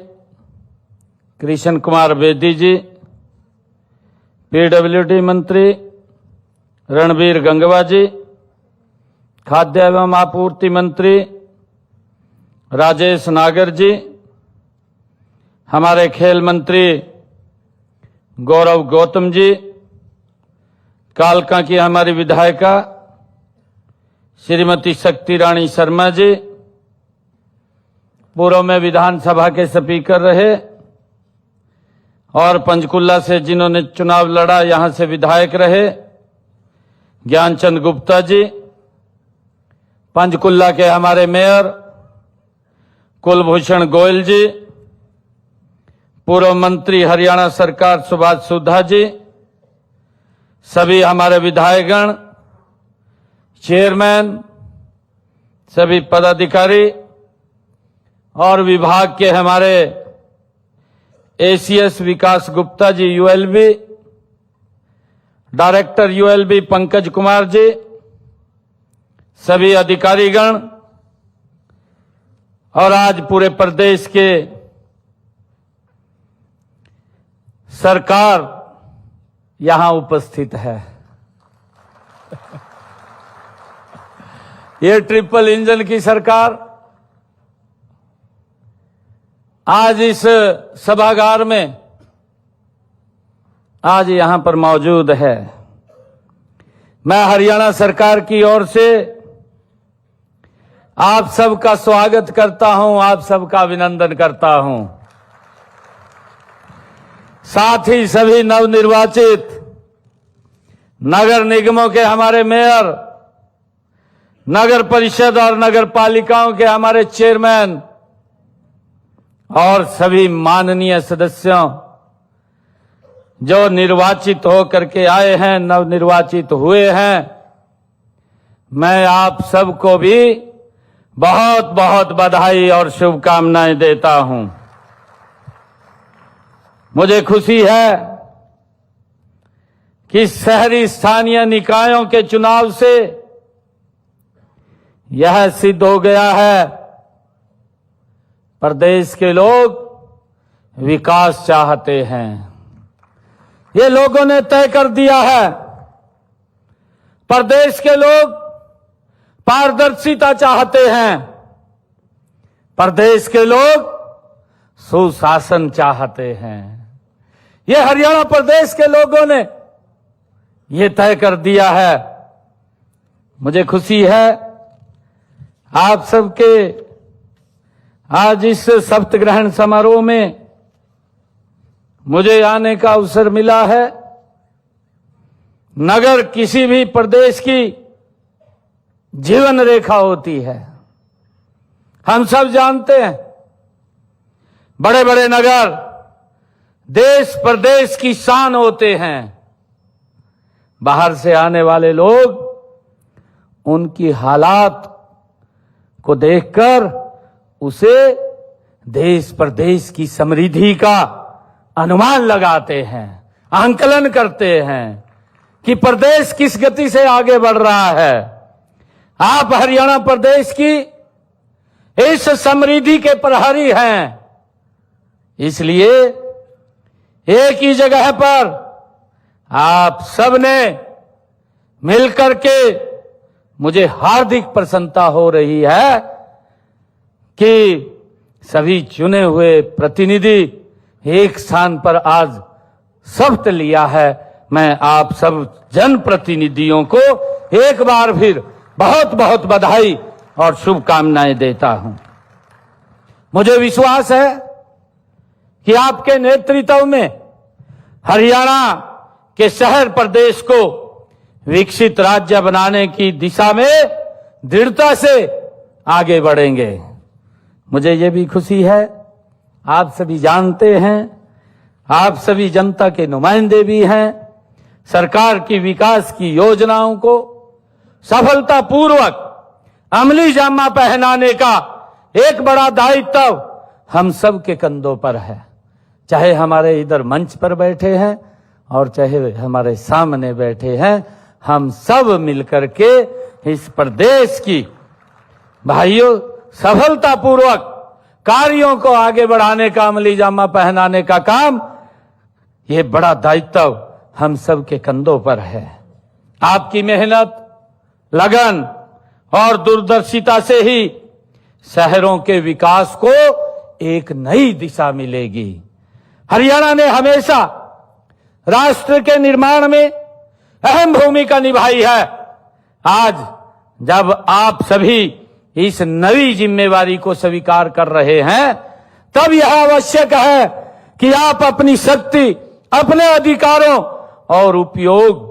कृष्ण कुमार बेदी जी, पीडब्ल्यूडी मंत्री रणबीर गंगवा जी, खाद्य एवं आपूर्ति मंत्री राजेश नागर जी, हमारे खेल मंत्री गौरव गौतम जी, कालका की हमारी विधायिका श्रीमती शक्ति रानी शर्मा जी, पूर्व में विधानसभा के स्पीकर रहे और पंचकुला से जिन्होंने चुनाव लड़ा यहां से विधायक रहे ज्ञानचंद गुप्ता जी, पंचकुला के हमारे मेयर कुलभूषण गोयल जी, पूर्व मंत्री हरियाणा सरकार सुभाष सुधा जी, सभी हमारे विधायकगण, चेयरमैन, सभी पदाधिकारी और विभाग के हमारे ACS Vikas Gupta ji ULB, director ULB Pankaj Kumar ji, सभी अधिकारीगण और आज पूरे प्रदेश के सरकार यहां उपस्थित है। ये ट्रिपल इंजन की सरकार आज इस सभागार में आज यहां पर मौजूद है। मैं हरियाणा सरकार की ओर से आप सबका स्वागत करता हूं, आप सबका अभिनंदन करता हूं। साथ ही सभी नवनिर्वाचित नगर निगमों के हमारे मेयर, नगर परिषद और नगर पालिकाओं के हमारे चेयरमैन और सभी माननीय सदस्यों जो निर्वाचित होकर के आए हैं, नवनिर्वाचित हुए हैं, मैं आप सबको भी बहुत बहुत बधाई और शुभकामनाएं देता हूं। मुझे खुशी है कि शहरी स्थानीय निकायों के चुनाव से यह सिद्ध हो गया है, प्रदेश के लोग विकास चाहते हैं। ये लोगों ने तय कर दिया है, प्रदेश के लोग पारदर्शिता चाहते हैं, प्रदेश के लोग सुशासन चाहते हैं। ये हरियाणा प्रदेश के लोगों ने ये तय कर दिया है। मुझे खुशी है आप सबके आज इस शपथ ग्रहण समारोह में मुझे आने का अवसर मिला है। नगर किसी भी प्रदेश की जीवन रेखा होती है, हम सब जानते हैं। बड़े बड़े नगर देश प्रदेश की शान होते हैं। बाहर से आने वाले लोग उनकी हालात को देखकर उसे देश प्रदेश की समृद्धि का अनुमान लगाते हैं, आंकलन करते हैं कि प्रदेश किस गति से आगे बढ़ रहा है। आप हरियाणा प्रदेश की इस समृद्धि के प्रहरी हैं, इसलिए एक ही जगह पर आप सबने मिलकर के मुझे हार्दिक प्रसन्नता हो रही है कि सभी चुने हुए प्रतिनिधि एक स्थान पर आज शपथ लिया है। मैं आप सब जनप्रतिनिधियों को एक बार फिर बहुत बहुत बधाई और शुभकामनाएं देता हूं। मुझे विश्वास है कि आपके नेतृत्व में हरियाणा के शहर प्रदेश को विकसित राज्य बनाने की दिशा में दृढ़ता से आगे बढ़ेंगे। मुझे ये भी खुशी है, आप सभी जानते हैं, आप सभी जनता के नुमाइंदे भी हैं, सरकार की विकास की योजनाओं को सफलतापूर्वक अमली जामा पहनाने का एक बड़ा दायित्व हम सब के कंधों पर है। चाहे हमारे इधर मंच पर बैठे हैं और चाहे हमारे सामने बैठे हैं, हम सब मिलकर के इस प्रदेश की भाइयों सफलतापूर्वक कार्यों को आगे बढ़ाने का, अमली जामा पहनाने का काम, ये बड़ा दायित्व हम सब के कंधों पर है। आपकी मेहनत, लगन और दूरदर्शिता से ही शहरों के विकास को एक नई दिशा मिलेगी। हरियाणा ने हमेशा राष्ट्र के निर्माण में अहम भूमिका निभाई है। आज जब आप सभी इस नई जिम्मेवारी को स्वीकार कर रहे हैं, तब यह आवश्यक है कि आप अपनी शक्ति, अपने अधिकारों और उपयोग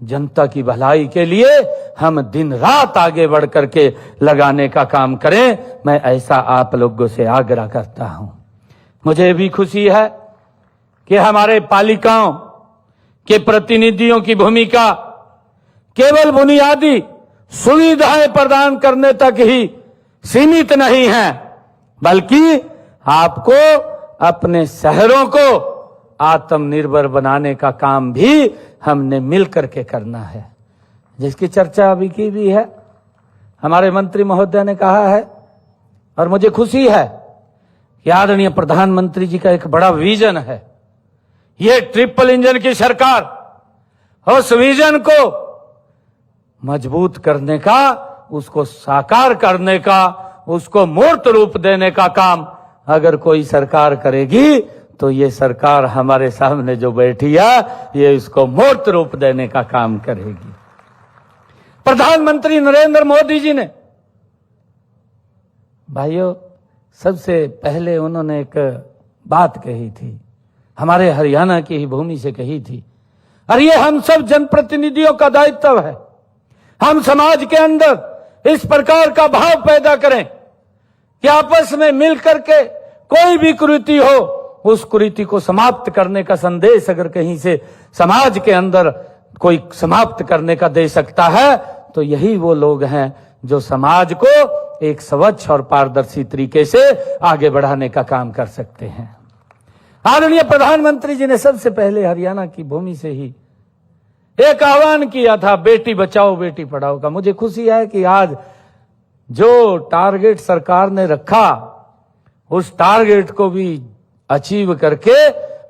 जनता की भलाई के लिए हम दिन रात आगे बढ़ करके लगाने का काम करें। मैं ऐसा आप लोगों से आग्रह करता हूं। मुझे भी खुशी है कि हमारे पालिकाओं के प्रतिनिधियों की भूमिका केवल बुनियादी सुविधाएं प्रदान करने तक ही सीमित नहीं है, बल्कि आपको अपने शहरों को आत्मनिर्भर बनाने का काम भी हमने मिलकर के करना है, जिसकी चर्चा अभी की भी है। हमारे मंत्री महोदय ने कहा है और मुझे खुशी है कि आदरणीय प्रधानमंत्री जी का एक बड़ा विजन है। ये ट्रिपल इंजन की सरकार उस विजन को मजबूत करने का, उसको साकार करने का, उसको मूर्त रूप देने का काम अगर कोई सरकार करेगी तो ये सरकार हमारे सामने जो बैठी है, ये इसको मूर्त रूप देने का काम करेगी। प्रधानमंत्री नरेंद्र मोदी जी ने, भाइयों, सबसे पहले उन्होंने एक बात कही थी, हमारे हरियाणा की ही भूमि से कही थी, और ये हम सब जनप्रतिनिधियों का दायित्व है। हम समाज के अंदर इस प्रकार का भाव पैदा करें कि आपस में मिलकर के कोई भी कुरीति हो, उस कुरीति को समाप्त करने का संदेश अगर कहीं से समाज के अंदर कोई समाप्त करने का दे सकता है, तो यही वो लोग हैं जो समाज को एक स्वच्छ और पारदर्शी तरीके से आगे बढ़ाने का काम कर सकते हैं। आदरणीय प्रधानमंत्री जी ने सबसे पहले हरियाणा की भूमि से ही एक आह्वान किया था, बेटी बचाओ बेटी पढ़ाओ का। मुझे खुशी है कि आज जो टारगेट सरकार ने रखा, उस टारगेट को भी अचीव करके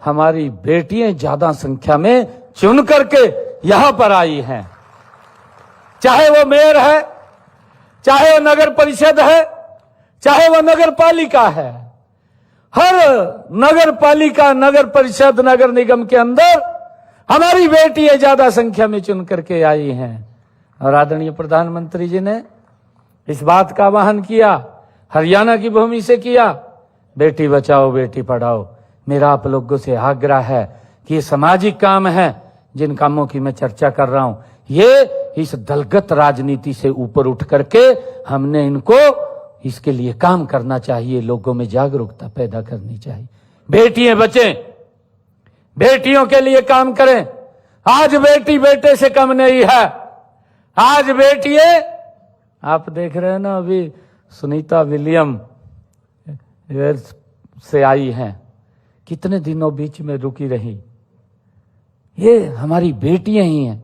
हमारी बेटियां ज्यादा संख्या में चुन करके यहां पर आई हैं। चाहे वो मेयर है, चाहे वो नगर परिषद है, चाहे वो नगर पालिका है, हर नगर पालिका, नगर परिषद, नगर निगम के अंदर हमारी बेटियां ज्यादा संख्या में चुन करके आई हैं। और आदरणीय प्रधानमंत्री जी ने इस बात का आह्वान किया, हरियाणा की भूमि से किया, बेटी बचाओ बेटी पढ़ाओ। मेरा आप लोगों से आग्रह है कि ये सामाजिक काम है, जिन कामों की मैं चर्चा कर रहा हूं, ये इस दलगत राजनीति से ऊपर उठ करके हमने इनको इसके लिए काम करना चाहिए, लोगों में जागरूकता पैदा करनी चाहिए। बेटियां बचें, बेटियों के लिए काम करें। आज बेटी बेटे से कम नहीं है। आज बेटियां, आप देख रहे हैं ना, अभी सुनीता विलियम से आई हैं, कितने दिनों बीच में रुकी रही। ये हमारी बेटियां ही हैं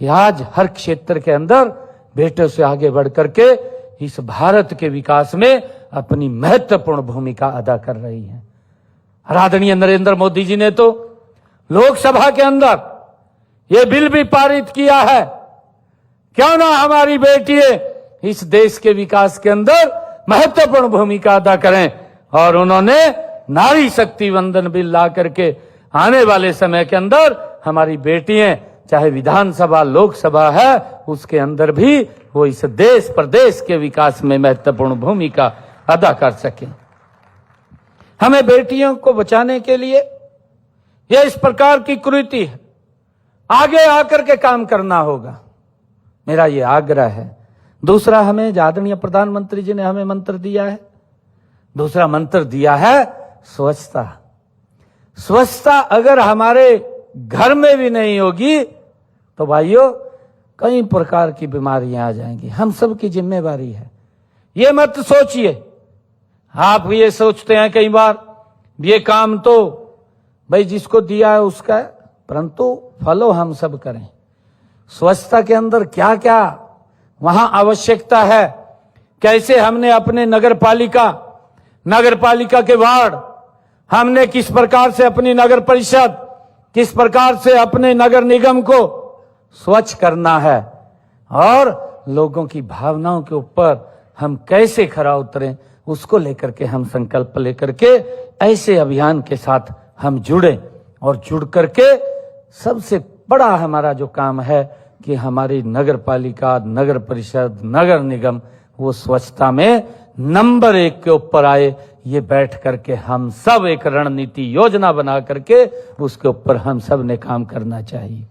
कि आज हर क्षेत्र के अंदर बेटों से आगे बढ़ करके इस भारत के विकास में अपनी महत्वपूर्ण भूमिका अदा कर रही हैं। आदरणीय नरेंद्र मोदी जी ने तो लोकसभा के अंदर ये बिल भी पारित किया है क्यों ना हमारी बेटियां इस देश के विकास के अंदर महत्वपूर्ण भूमिका अदा करें। और उन्होंने नारी शक्ति वंदन बिल ला करके आने वाले समय के अंदर हमारी बेटियां चाहे विधानसभा लोकसभा है उसके अंदर भी वो इस देश प्रदेश के विकास में महत्वपूर्ण भूमिका अदा कर सकें। हमें बेटियों को बचाने के लिए यह इस प्रकार की कुरीति है, आगे आकर के काम करना होगा, मेरा ये आग्रह है। दूसरा, हमें आदरणीय प्रधानमंत्री जी ने हमें मंत्र दिया है, दूसरा मंत्र दिया है स्वच्छता। स्वच्छता अगर हमारे घर में भी नहीं होगी तो भाइयों कई प्रकार की बीमारियां आ जाएंगी। हम सब की जिम्मेवारी है। ये मत सोचिए, आप ये सोचते हैं कई बार ये काम तो भाई जिसको दिया है उसका है, परंतु फॉलो हम सब करें। स्वच्छता के अंदर क्या क्या वहां आवश्यकता है, कैसे हमने अपने नगर पालिका के वार्ड, हमने किस प्रकार से अपनी नगर परिषद, किस प्रकार से अपने नगर निगम को स्वच्छ करना है और लोगों की भावनाओं के ऊपर हम कैसे खरा उतरें, उसको लेकर के हम संकल्प लेकर के ऐसे अभियान के साथ हम जुड़े और जुड़ करके सबसे बड़ा हमारा जो काम है कि हमारी नगर पालिका, नगर परिषद, नगर निगम वो स्वच्छता में नंबर 1 के ऊपर आए। ये बैठ करके हम सब एक रणनीति योजना बना करके उसके ऊपर हम सब ने काम करना चाहिए,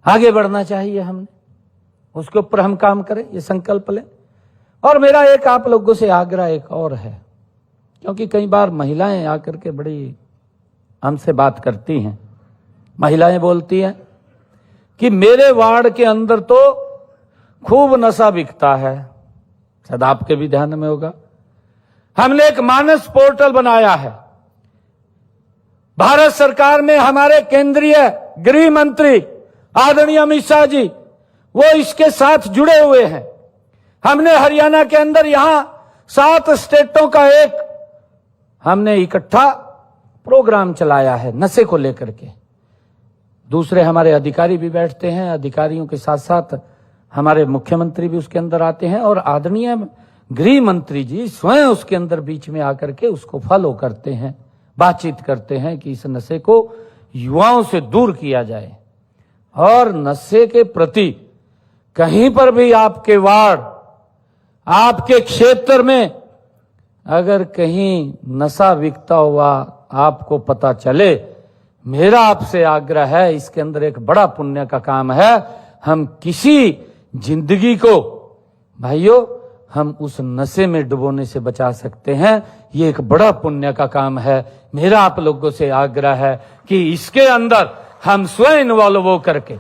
आगे बढ़ना चाहिए। हमने उसके ऊपर हम काम करें, ये संकल्प लें। और मेरा एक आप लोगों से आग्रह एक और है, क्योंकि कई बार महिलाएं आकर के बड़ी हमसे बात करती हैं। महिलाएं बोलती हैं कि मेरे वार्ड के अंदर तो खूब नशा बिकता है। शायद आपके भी ध्यान में होगा, हमने एक मानस पोर्टल बनाया है। भारत सरकार में हमारे केंद्रीय गृह मंत्री आदरणीय अमित शाह जी वो इसके साथ जुड़े हुए हैं। हमने हरियाणा के अंदर यहां 7 स्टेटों का एक हमने इकट्ठा प्रोग्राम चलाया है नशे को लेकर के। दूसरे हमारे अधिकारी भी बैठते हैं, अधिकारियों के साथ साथ हमारे मुख्यमंत्री भी उसके अंदर आते हैं और आदरणीय गृह मंत्री जी स्वयं उसके अंदर बीच में आकर के उसको फॉलो करते हैं, बातचीत करते हैं कि इस नशे को युवाओं से दूर किया जाए। और नशे के प्रति कहीं पर भी आपके वार्ड, आपके क्षेत्र में अगर कहीं नशा बिकता हुआ आपको पता चले, मेरा आपसे आग्रह है, इसके अंदर एक बड़ा पुण्य का काम है। हम किसी जिंदगी को भाइयों हम उस नशे में डुबोने से बचा सकते हैं। ये एक बड़ा पुण्य का काम है। मेरा आप लोगों से आग्रह है कि इसके अंदर हम स्वयं इन्वॉल्व हो करके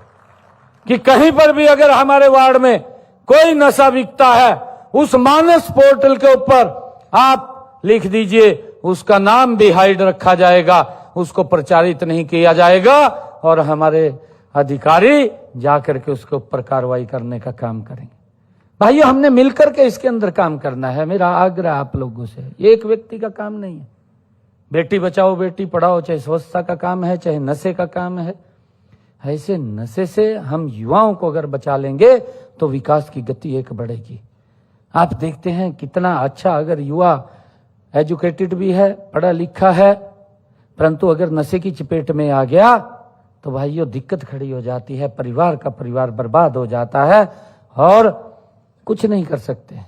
कि कहीं पर भी अगर हमारे वार्ड में कोई नशा बिकता है, उस मानस पोर्टल के ऊपर आप लिख दीजिए, उसका नाम भी हाइड रखा जाएगा, उसको प्रचारित नहीं किया जाएगा और हमारे अधिकारी जाकर के उसके ऊपर कार्रवाई करने का काम करेंगे। भाइयों हमने मिलकर के इसके अंदर काम करना है। मेरा आग्रह आप लोगों से, एक व्यक्ति का काम नहीं है। बेटी बचाओ बेटी पढ़ाओ, चाहे स्वच्छता का काम है, चाहे नशे का काम है। ऐसे नशे से हम युवाओं को अगर बचा लेंगे तो विकास की गति एक बढ़ेगी। आप देखते हैं कितना अच्छा, अगर युवा एजुकेटेड भी है, पढ़ा लिखा है, परंतु अगर नशे की चपेट में आ गया तो भाइयों दिक्कत खड़ी हो जाती है, परिवार का परिवार बर्बाद हो जाता है और कुछ नहीं कर सकते।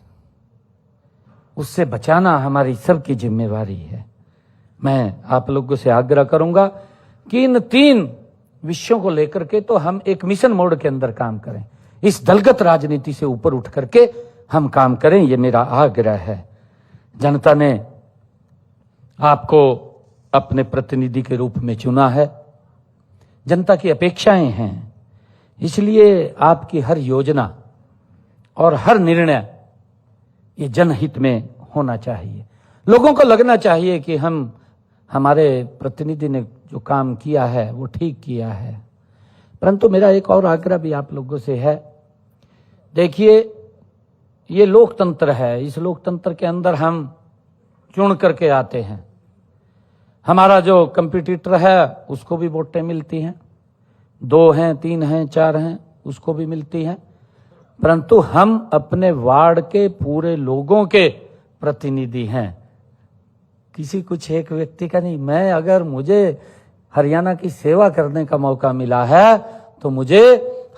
उससे बचाना हमारी सबकी जिम्मेवारी है। मैं आप लोगों से आग्रह करूंगा कि इन 3 विषयों को लेकर के तो हम एक मिशन मोड के अंदर काम करें, इस दलगत राजनीति से ऊपर उठ करके हम काम करें, ये मेरा आग्रह है। जनता ने आपको अपने प्रतिनिधि के रूप में चुना है, जनता की अपेक्षाएं हैं, इसलिए आपकी हर योजना और हर निर्णय ये जनहित में होना चाहिए। लोगों को लगना चाहिए कि हमारे प्रतिनिधि ने जो काम किया है वो ठीक किया है। परंतु मेरा एक और आग्रह भी आप लोगों से है। देखिए ये लोकतंत्र है, इस लोकतंत्र के अंदर हम चुन करके आते हैं। हमारा जो कंपटीटर है उसको भी वोटें मिलती हैं, 2 हैं, 3 हैं, 4 हैं, उसको भी मिलती हैं। परंतु हम अपने वार्ड के पूरे लोगों के प्रतिनिधि हैं, किसी कुछ एक व्यक्ति का नहीं। मैं अगर मुझे हरियाणा की सेवा करने का मौका मिला है तो मुझे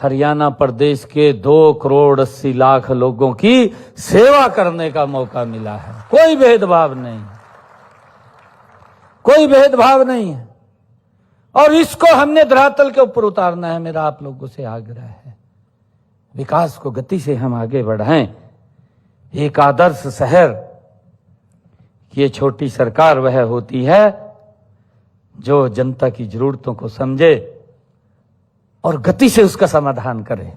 हरियाणा प्रदेश के 2,80,00,000 लोगों की सेवा करने का मौका मिला है। कोई भेदभाव नहीं, कोई भेदभाव नहीं है, और इसको हमने धरातल के ऊपर उतारना है। मेरा आप लोगों से आग्रह है, विकास को गति से हम आगे बढ़ाएं। एक आदर्श शहर की ये छोटी सरकार वह होती है जो जनता की जरूरतों को समझे और गति से उसका समाधान करे।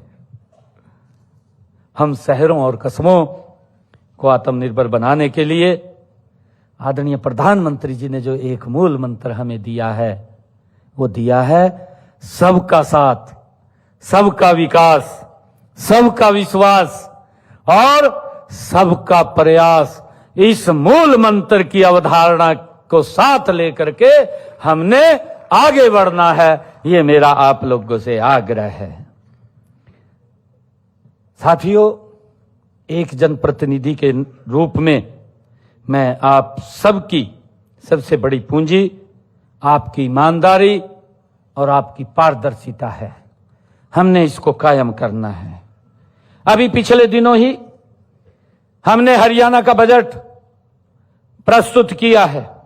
हम शहरों और कस्बों को आत्मनिर्भर बनाने के लिए आदरणीय प्रधानमंत्री जी ने जो एक मूल मंत्र हमें दिया है, वो दिया है सबका साथ, सबका विकास, सबका विश्वास और सबका प्रयास। इस मूल मंत्र की अवधारणा को साथ लेकर के हमने आगे बढ़ना है, ये मेरा आप लोगों से आग्रह है। साथियों, एक जनप्रतिनिधि के रूप में मैं आप सबकी सबसे बड़ी पूंजी आपकी ईमानदारी और आपकी पारदर्शिता है। हमने इसको कायम करना है। अभी पिछले दिनों ही हमने हरियाणा का बजट प्रस्तुत किया है।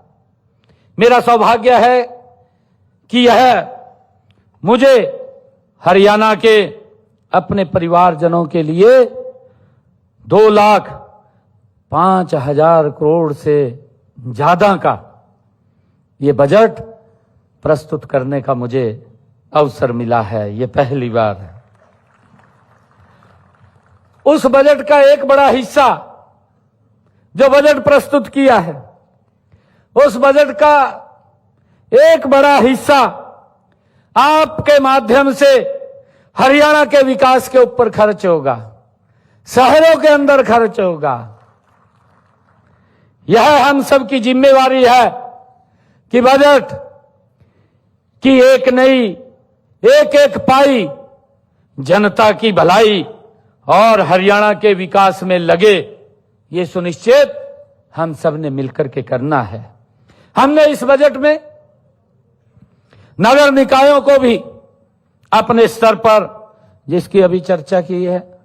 मेरा सौभाग्य है कि यह मुझे हरियाणा के अपने परिवारजनों के लिए 2,05,000 करोड़ से ज्यादा का ये बजट प्रस्तुत करने का मुझे अवसर मिला है। ये पहली बार है। उस बजट का एक बड़ा हिस्सा जो बजट प्रस्तुत किया है, उस बजट का एक बड़ा हिस्सा आपके माध्यम से हरियाणा के विकास के ऊपर खर्च होगा, शहरों के अंदर खर्च होगा। यह हम सब की जिम्मेवारी है कि बजट की एक नई एक पाई जनता की भलाई और हरियाणा के विकास में लगे, ये सुनिश्चित हम सब ने मिलकर के करना है। हमने इस बजट में नगर निकायों को भी अपने स्तर पर, जिसकी अभी चर्चा की है,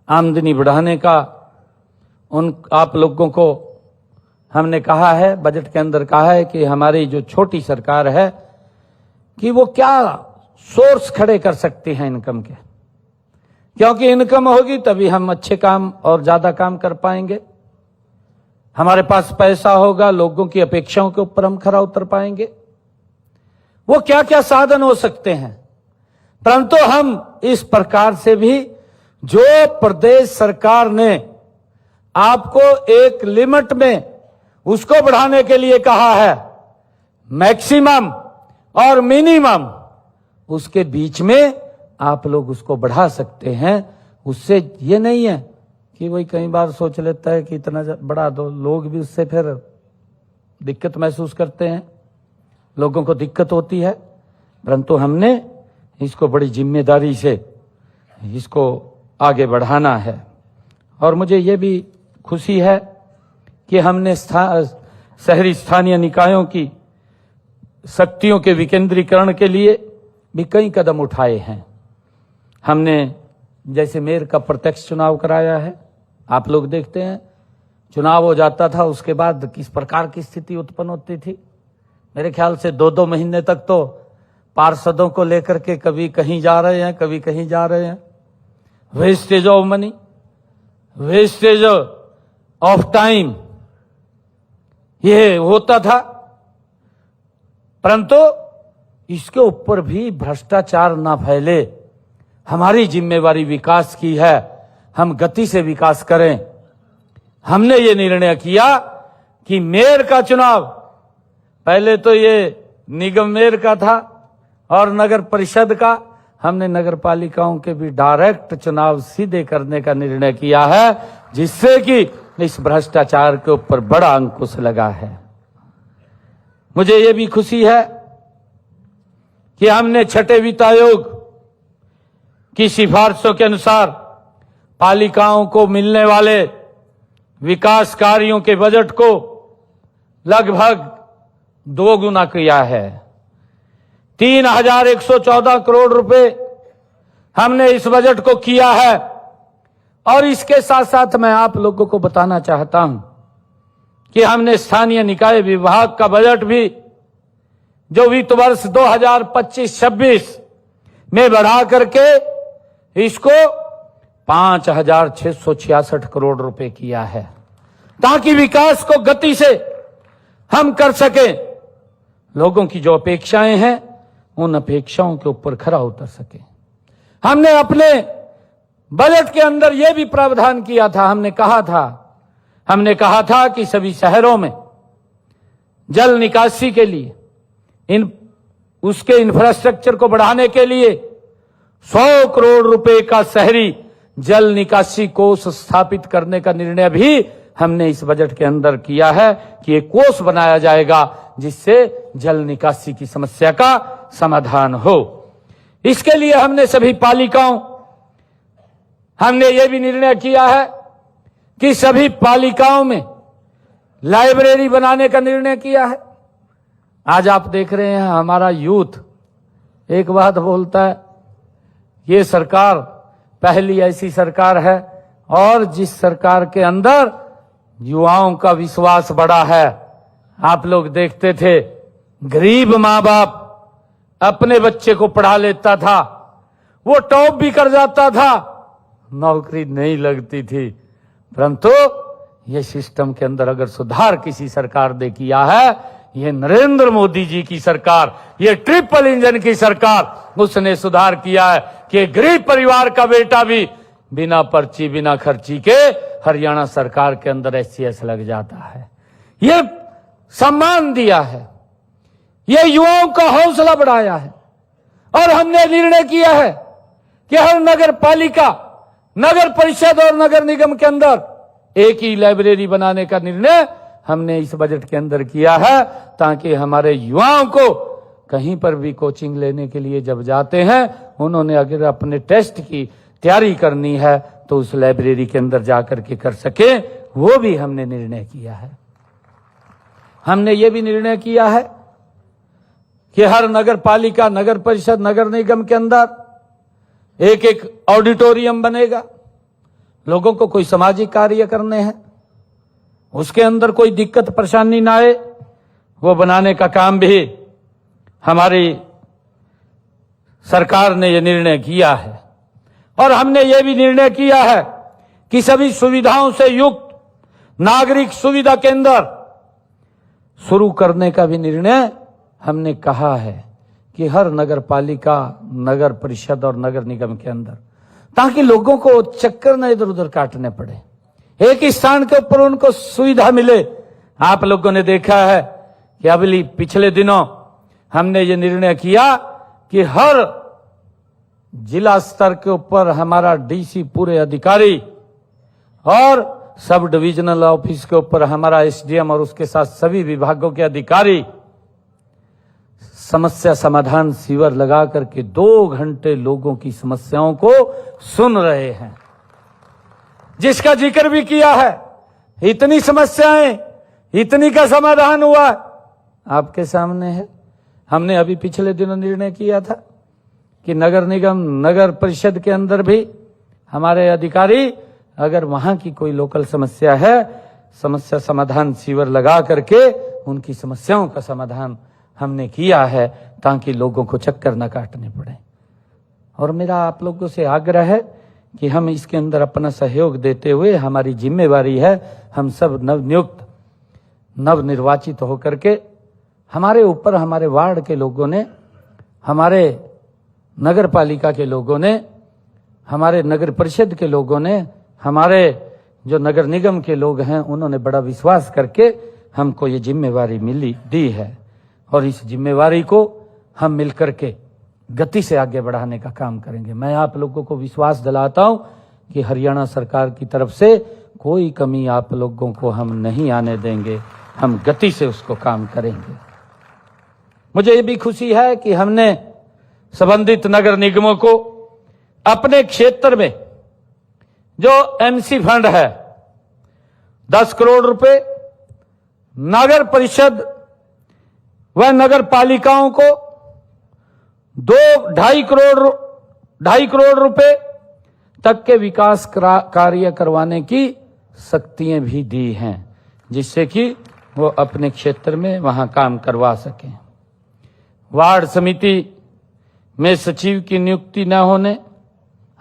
आमदनी बढ़ाने का उन आप लोगों को हमने कहा है, बजट के अंदर कहा है कि हमारी जो छोटी सरकार है कि वो क्या सोर्स खड़े कर सकती है इनकम के, क्योंकि इनकम होगी तभी हम अच्छे काम और ज्यादा काम कर पाएंगे। हमारे पास पैसा होगा, लोगों की अपेक्षाओं के ऊपर हम खरा उतर पाएंगे। वो क्या क्या साधन हो सकते हैं, परंतु हम इस प्रकार से भी जो प्रदेश सरकार ने आपको एक लिमिट में उसको बढ़ाने के लिए कहा है, मैक्सिमम और मिनिमम, उसके बीच में आप लोग उसको बढ़ा सकते हैं। उससे ये नहीं है कि वही कई बार सोच लेता है कि इतना बढ़ा दो, लोग भी उससे फिर दिक्कत महसूस करते हैं, लोगों को दिक्कत होती है। परंतु हमने इसको बड़ी जिम्मेदारी से इसको आगे बढ़ाना है। और मुझे ये भी खुशी है कि हमने शहरी स्थानीय निकायों की शक्तियों के विकेंद्रीकरण के लिए भी कई कदम उठाए हैं। हमने जैसे मेयर का प्रत्यक्ष चुनाव कराया है। आप लोग देखते हैं चुनाव हो जाता था, उसके बाद किस प्रकार की स्थिति उत्पन्न होती थी। मेरे ख्याल से 2-2 महीने तक तो पार्षदों को लेकर के कभी कहीं जा रहे हैं, कभी कहीं जा रहे हैं। Wastage of money, wastage of time, ये होता था। परंतु इसके ऊपर भी भ्रष्टाचार ना फैले, हमारी जिम्मेवारी विकास की है, हम गति से विकास करें। हमने ये निर्णय किया कि मेयर का चुनाव, पहले तो ये निगम मेयर का था और नगर परिषद का, हमने नगर पालिकाओं के भी डायरेक्ट चुनाव सीधे करने का निर्णय किया है, जिससे कि इस भ्रष्टाचार के ऊपर बड़ा अंकुश लगा है। मुझे ये भी खुशी है कि हमने छठे वित्त आयोग की सिफारिशों के अनुसार पालिकाओं को मिलने वाले विकास कार्यों के बजट को लगभग 2 गुना किया है। 3,114 करोड़ रुपए हमने इस बजट को किया है। और इसके साथ साथ मैं आप लोगों को बताना चाहता हूं कि हमने स्थानीय निकाय विभाग का बजट भी जो वित्त वर्ष 2025-26 में बढ़ा करके इसको 5,666 करोड़ रुपए किया है, ताकि विकास को गति से हम कर सके। लोगों की जो अपेक्षाएं हैं उन अपेक्षाओं के ऊपर खरा उतर सके। हमने अपने बजट के अंदर यह भी प्रावधान किया था, हमने कहा था कि सभी शहरों में जल निकासी के लिए उसके इंफ्रास्ट्रक्चर को बढ़ाने के लिए 100 करोड़ रुपए का शहरी जल निकासी कोष स्थापित करने का निर्णय भी हमने इस बजट के अंदर किया है कि एक कोष बनाया जाएगा जिससे जल निकासी की समस्या का समाधान हो। इसके लिए हमने सभी पालिकाओं हमने ये भी निर्णय किया है कि सभी पालिकाओं में लाइब्रेरी बनाने का निर्णय किया है। आज आप देख रहे हैं हमारा यूथ एक बात बोलता है, ये सरकार पहली ऐसी सरकार है और जिस सरकार के अंदर युवाओं का विश्वास बढ़ा है। आप लोग देखते थे गरीब माँ बाप अपने बच्चे को पढ़ा लेता था, वो टॉप भी कर जाता था, नौकरी नहीं लगती थी। परंतु ये सिस्टम के अंदर अगर सुधार किसी सरकार ने किया है, ये नरेंद्र मोदी जी की सरकार, ये ट्रिपल इंजन की सरकार, उसने सुधार किया है कि गरीब परिवार का बेटा भी बिना पर्ची बिना खर्ची के हरियाणा सरकार के अंदर एससीएस लग जाता है। ये सम्मान दिया है, ये युवाओं का हौसला बढ़ाया है। और हमने निर्णय किया है कि हर नगर पालिका, नगर परिषद और नगर निगम के अंदर एक ही लाइब्रेरी बनाने का निर्णय हमने इस बजट के अंदर किया है, ताकि हमारे युवाओं को कहीं पर भी कोचिंग लेने के लिए जब जाते हैं, उन्होंने अगर अपने टेस्ट की तैयारी करनी है तो उस लाइब्रेरी के अंदर जाकर के कर सके, वो भी हमने निर्णय किया है। हमने ये भी निर्णय किया है कि हर नगर पालिका, नगर परिषद, नगर निगम के अंदर एक एक ऑडिटोरियम बनेगा। लोगों को कोई सामाजिक कार्य करने हैं, उसके अंदर कोई दिक्कत परेशानी ना आए, वो बनाने का काम भी हमारी सरकार ने ये निर्णय किया है। और हमने ये भी निर्णय किया है कि सभी सुविधाओं से युक्त नागरिक सुविधा केंद्र शुरू करने का भी निर्णय हमने कहा है कि हर नगर पालिका, नगर परिषद और नगर निगम के अंदर, ताकि लोगों को चक्कर न इधर उधर काटने पड़े, एक ही स्थान के ऊपर उनको सुविधा मिले। आप लोगों ने देखा है कि अभी पिछले दिनों हमने ये निर्णय किया कि हर जिला स्तर के ऊपर हमारा डीसी पूरे अधिकारी और सब डिविजनल ऑफिस के ऊपर हमारा एसडीएम और उसके साथ सभी विभागों के अधिकारी समस्या समाधान शिविर लगा करके 2 घंटे लोगों की समस्याओं को सुन रहे हैं, जिसका जिक्र भी किया है। इतनी समस्याएं, इतनी का समाधान हुआ आपके सामने है। हमने अभी पिछले दिनों निर्णय किया था कि नगर निगम, नगर परिषद के अंदर भी हमारे अधिकारी अगर वहां की कोई लोकल समस्या है, समस्या समाधान शिविर लगा करके उनकी समस्याओं का समाधान हमने किया है, ताकि लोगों को चक्कर न काटने पड़े। और मेरा आप लोगों से आग्रह है कि हम इसके अंदर अपना सहयोग देते हुए, हमारी जिम्मेवारी है, हम सब नवनियुक्त, नवनिर्वाचित होकर के हमारे ऊपर हमारे वार्ड के लोगों ने, हमारे नगर पालिका के लोगों ने, हमारे नगर परिषद के लोगों ने, हमारे जो नगर निगम के लोग हैं, उन्होंने बड़ा विश्वास करके हमको ये जिम्मेवारी दी है। और इस जिम्मेवारी को हम मिलकर के गति से आगे बढ़ाने का काम करेंगे। मैं आप लोगों को विश्वास दिलाता हूं कि हरियाणा सरकार की तरफ से कोई कमी आप लोगों को हम नहीं आने देंगे, हम गति से उसको काम करेंगे। मुझे ये भी खुशी है कि हमने संबंधित नगर निगमों को अपने क्षेत्र में जो एमसी फंड है 10 करोड़ रुपए, नगर परिषद व नगर पालिकाओं को 2.5 करोड़ रुपए तक के विकास कार्य करवाने की शक्तियां भी दी हैं, जिससे कि वो अपने क्षेत्र में वहां काम करवा सकें। वार्ड समिति में सचिव की नियुक्ति न होने,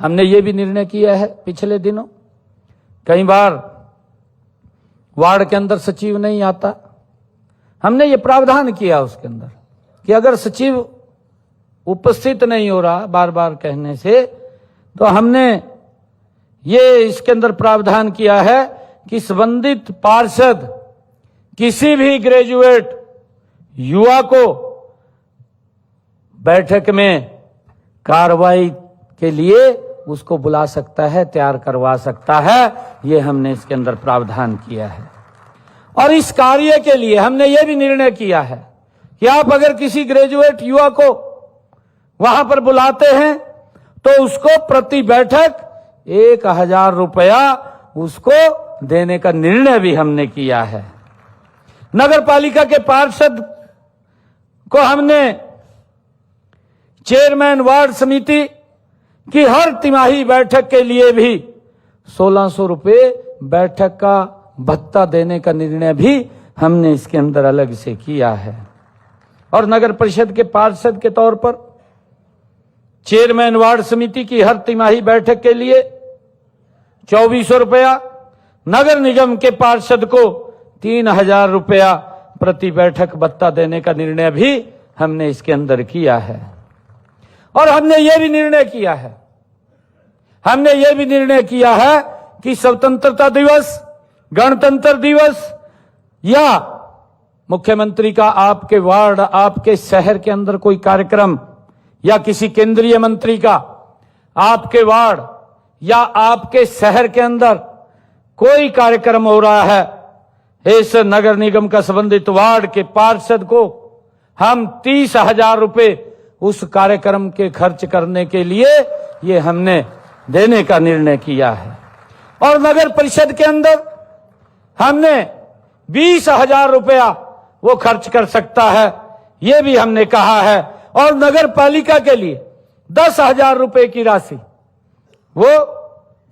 हमने ये भी निर्णय किया है। पिछले दिनों कई बार वार्ड के अंदर सचिव नहीं आता, हमने ये प्रावधान किया उसके अंदर कि अगर सचिव उपस्थित नहीं हो रहा बार बार कहने से, तो हमने ये इसके अंदर प्रावधान किया है कि संबंधित पार्षद किसी भी ग्रेजुएट युवा को बैठक में कार्रवाई के लिए उसको बुला सकता है, तैयार करवा सकता है। ये हमने इसके अंदर प्रावधान किया है। और इस कार्य के लिए हमने ये भी निर्णय किया है कि आप अगर किसी ग्रेजुएट युवा को वहां पर बुलाते हैं तो उसको प्रति बैठक 1000 रुपया उसको देने का निर्णय भी हमने किया है। नगर पालिका के पार्षद को हमने चेयरमैन वार्ड समिति की हर तिमाही बैठक के लिए भी 1600 रुपये बैठक का भत्ता देने का निर्णय भी हमने इसके अंदर अलग से किया है। और नगर परिषद के पार्षद के तौर पर चेयरमैन वार्ड समिति की हर तिमाही बैठक के लिए 2400 रुपया, नगर निगम के पार्षद को 3000 रुपया प्रति बैठक भत्ता देने का निर्णय भी हमने इसके अंदर किया है। और हमने ये भी निर्णय किया है कि स्वतंत्रता दिवस, गणतंत्र दिवस या मुख्यमंत्री का आपके वार्ड, आपके शहर के अंदर कोई कार्यक्रम या किसी केंद्रीय मंत्री का आपके वार्ड या आपके शहर के अंदर कोई कार्यक्रम हो रहा है, इस नगर निगम का संबंधित वार्ड के पार्षद को हम 30,000 रुपए उस कार्यक्रम के खर्च करने के लिए ये हमने देने का निर्णय किया है। और नगर परिषद के अंदर हमने 20,000 रुपया वो खर्च कर सकता है, ये भी हमने कहा है। और नगर पालिका के लिए 10,000 रुपए की राशि वो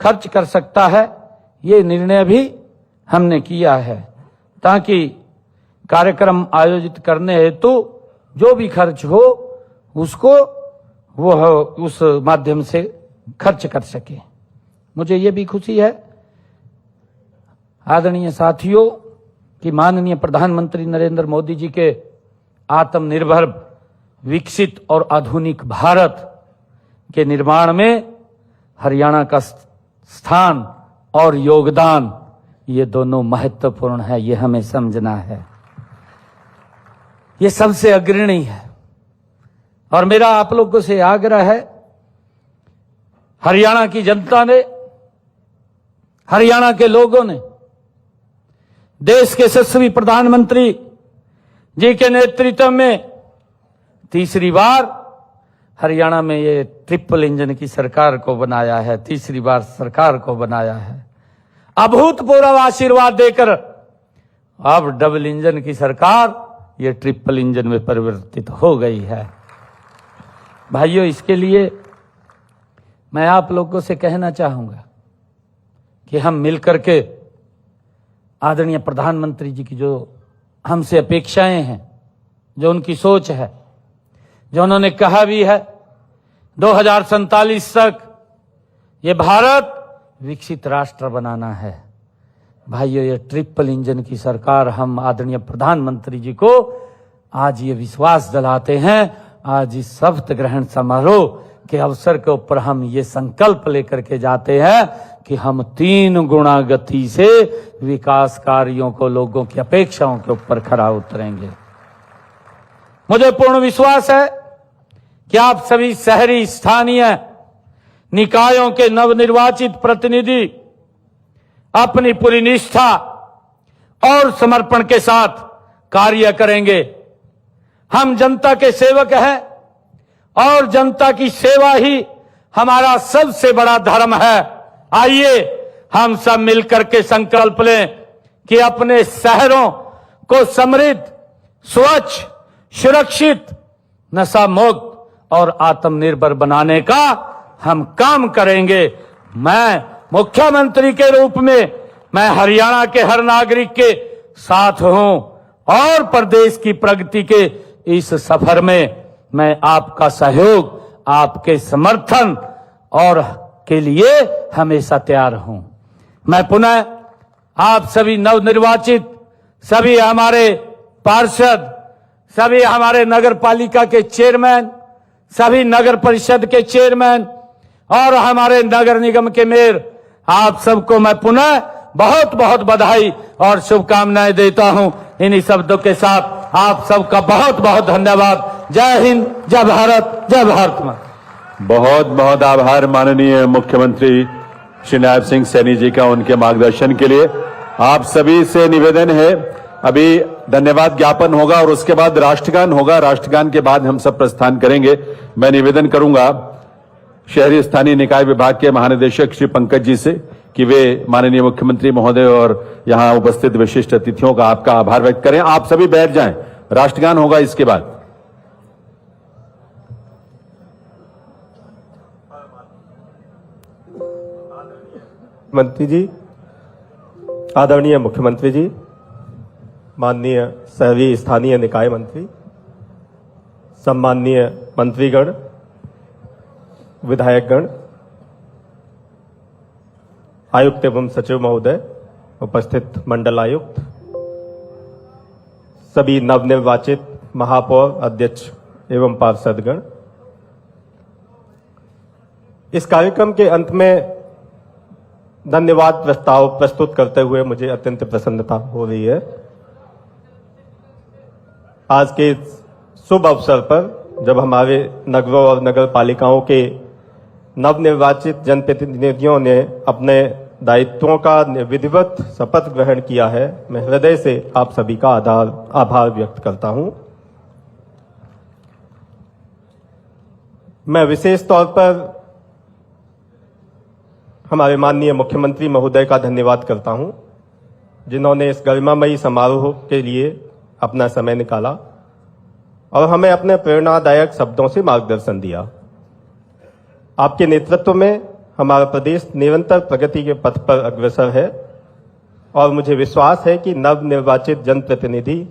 खर्च कर सकता है, ये निर्णय भी हमने किया है, ताकि कार्यक्रम आयोजित करने हेतु जो भी खर्च हो उसको वो उस माध्यम से खर्च कर सके। मुझे ये भी खुशी है आदरणीय साथियों कि माननीय प्रधानमंत्री नरेंद्र मोदी जी के आत्मनिर्भर, विकसित और आधुनिक भारत के निर्माण में हरियाणा का स्थान और योगदान, ये दोनों महत्वपूर्ण है। ये हमें समझना है, ये सबसे अग्रणी है। और मेरा आप लोगों से आग्रह है, हरियाणा की जनता ने, हरियाणा के लोगों ने देश के यशस्वी प्रधानमंत्री जी के नेतृत्व में तीसरी बार हरियाणा में ये ट्रिपल इंजन की सरकार को बनाया है, तीसरी बार सरकार को बनाया है। अभूतपूर्व आशीर्वाद देकर अब डबल इंजन की सरकार ये ट्रिपल इंजन में परिवर्तित हो गई है। भाइयों, इसके लिए मैं आप लोगों से कहना चाहूंगा कि हम मिलकर के आदरणीय प्रधानमंत्री जी की जो हमसे अपेक्षाएं हैं, जो उनकी सोच है, जो उन्होंने कहा भी है 2047 तक ये भारत विकसित राष्ट्र बनाना है। भाइयों, ये ट्रिपल इंजन की सरकार हम आदरणीय प्रधानमंत्री जी को आज ये विश्वास दिलाते हैं। आज इस शपथ ग्रहण समारोह के अवसर के ऊपर हम ये संकल्प लेकर के जाते हैं कि हम 3 गुना गति से विकास कार्यों को लोगों की अपेक्षाओं के ऊपर खरा उतरेंगे। मुझे पूर्ण विश्वास है कि आप सभी शहरी स्थानीय निकायों के नवनिर्वाचित प्रतिनिधि अपनी पूरी निष्ठा और समर्पण के साथ कार्य करेंगे। हम जनता के सेवक हैं और जनता की सेवा ही हमारा सबसे बड़ा धर्म है। आइए हम सब मिलकर के संकल्प लें कि अपने शहरों को समृद्ध, स्वच्छ, सुरक्षित, नशा मुक्त और आत्मनिर्भर बनाने का हम काम करेंगे। मैं मुख्यमंत्री के रूप में मैं हरियाणा के हर नागरिक के साथ हूं और प्रदेश की प्रगति के इस सफर में मैं आपका सहयोग, आपके समर्थन और के लिए हमेशा तैयार हूं। मैं पुनः आप सभी नवनिर्वाचित, सभी हमारे पार्षद, सभी हमारे नगर पालिका के चेयरमैन, सभी नगर परिषद के चेयरमैन और हमारे नगर निगम के मेयर, आप सबको मैं पुनः बहुत बहुत बधाई और शुभकामनाएं देता हूं। इन्हीं शब्दों के साथ आप सबका बहुत बहुत धन्यवाद। जय हिंद, जय भारत, जय भारत माता। बहुत बहुत आभार माननीय मुख्यमंत्री श्री नायब सिंह सैनी जी का उनके मार्गदर्शन के लिए। आप सभी से निवेदन है, अभी धन्यवाद ज्ञापन होगा और उसके बाद राष्ट्रगान होगा। राष्ट्रगान के बाद हम सब प्रस्थान करेंगे। मैं निवेदन करूंगा शहरी स्थानीय निकाय विभाग के महानिदेशक श्री पंकज जी से कि वे माननीय मुख्यमंत्री महोदय और यहां उपस्थित विशिष्ट अतिथियों का आपका आभार व्यक्त करें। आप सभी बैठ जाएं, राष्ट्रगान होगा इसके बाद। मंत्री जी, आदरणीय मुख्यमंत्री जी, माननीय शहरी स्थानीय निकाय मंत्री, सम्माननीय मंत्रीगण, विधायकगण, आयुक्त एवं सचिव महोदय, उपस्थित मंडल आयुक्त, सभी नवनिर्वाचित महापौर, अध्यक्ष एवं पार्षदगण, इस कार्यक्रम के अंत में धन्यवाद प्रस्ताव प्रस्तुत करते हुए मुझे अत्यंत प्रसन्नता हो रही है। आज के इस शुभ अवसर पर जब हमारे नगरों और नगर पालिकाओं के नवनिर्वाचित जनप्रतिनिधियों ने अपने दायित्वों का विधिवत शपथ ग्रहण किया है, मैं हृदय से आप सभी का आभार व्यक्त करता हूं। मैं विशेष तौर पर हमारे माननीय मुख्यमंत्री महोदय का धन्यवाद करता हूं, जिन्होंने इस गरिमामयी समारोह के लिए अपना समय निकाला और हमें अपने प्रेरणादायक शब्दों से मार्गदर्शन दिया। आपके नेतृत्व में हमारा प्रदेश निरंतर प्रगति के पथ पर अग्रसर है और मुझे विश्वास है कि नवनिर्वाचित जनप्रतिनिधि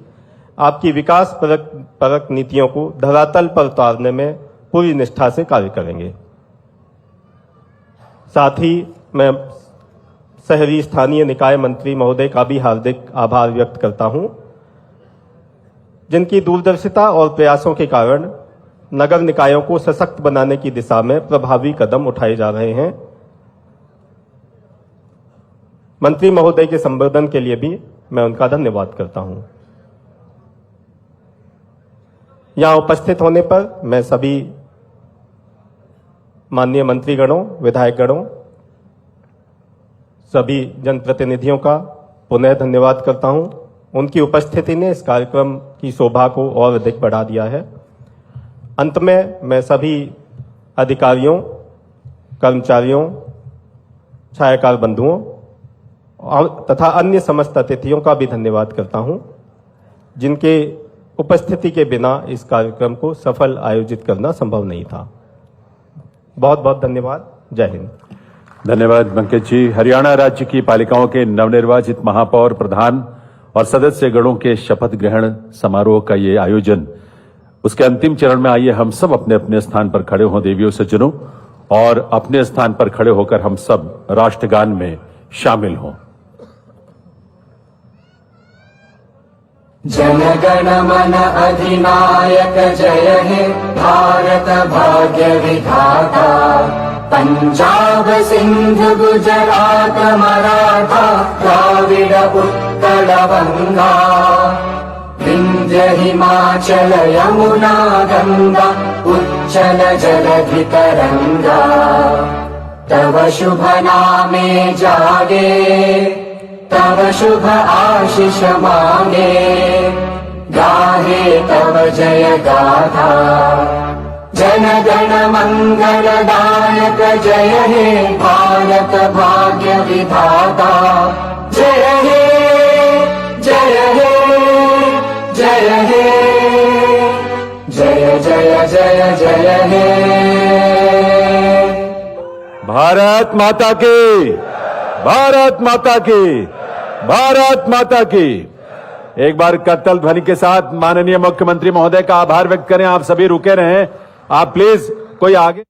आपकी विकास परक नीतियों को धरातल पर उतारने में पूरी निष्ठा से कार्य करेंगे। साथ ही मैं शहरी स्थानीय निकाय मंत्री महोदय का भी हार्दिक आभार व्यक्त करता हूं, जिनकी दूरदर्शिता और प्रयासों के कारण नगर निकायों को सशक्त बनाने की दिशा में प्रभावी कदम उठाए जा रहे हैं। मंत्री महोदय के संबोधन के लिए भी मैं उनका धन्यवाद करता हूं। यहां उपस्थित होने पर मैं सभी माननीय मंत्रीगणों, विधायकगणों, सभी जनप्रतिनिधियों का पुनः धन्यवाद करता हूं। उनकी उपस्थिति ने इस कार्यक्रम की शोभा को और अधिक बढ़ा दिया है। अंत में मैं सभी अधिकारियों, कर्मचारियों, छायाकार बंधुओं तथा अन्य समस्त अतिथियों का भी धन्यवाद करता हूं, जिनके उपस्थिति के बिना इस कार्यक्रम को सफल आयोजित करना संभव नहीं था। बहुत बहुत धन्यवाद। जय हिंद। धन्यवाद पंकज जी। हरियाणा राज्य की पालिकाओं के नवनिर्वाचित महापौर, प्रधान और सदस्य गणों के शपथ ग्रहण समारोह का ये आयोजन, उसके अंतिम चरण में आइए हम सब अपने अपने स्थान पर खड़े हों देवियों सज्जनों, और अपने स्थान पर खड़े होकर हम सब राष्ट्रगान में शामिल हों। जनगण मन अधिनायक जय हे भारत भाग्य विधाता, पंजाब सिंध गुजरात मराठा द्राविड उत्कल बंगा, विंध्य हिमाचल यमुना गंगा उच्चल जलधि तरंगा, तव शुभ नामे जागे तव शुभ आशीष मांगे, गाहे तव जय गाथा जन गण मंगलदायक जय हे भारत भाग्य विधाता जय हे जय हे जय हे जय जय जय जय हे। भारत माता की, भारत माता की, भारत माता की। एक बार करतल ध्वनि के साथ माननीय मुख्यमंत्री महोदय का आभार व्यक्त करें। आप सभी रुके रहें, आप प्लीज कोई आगे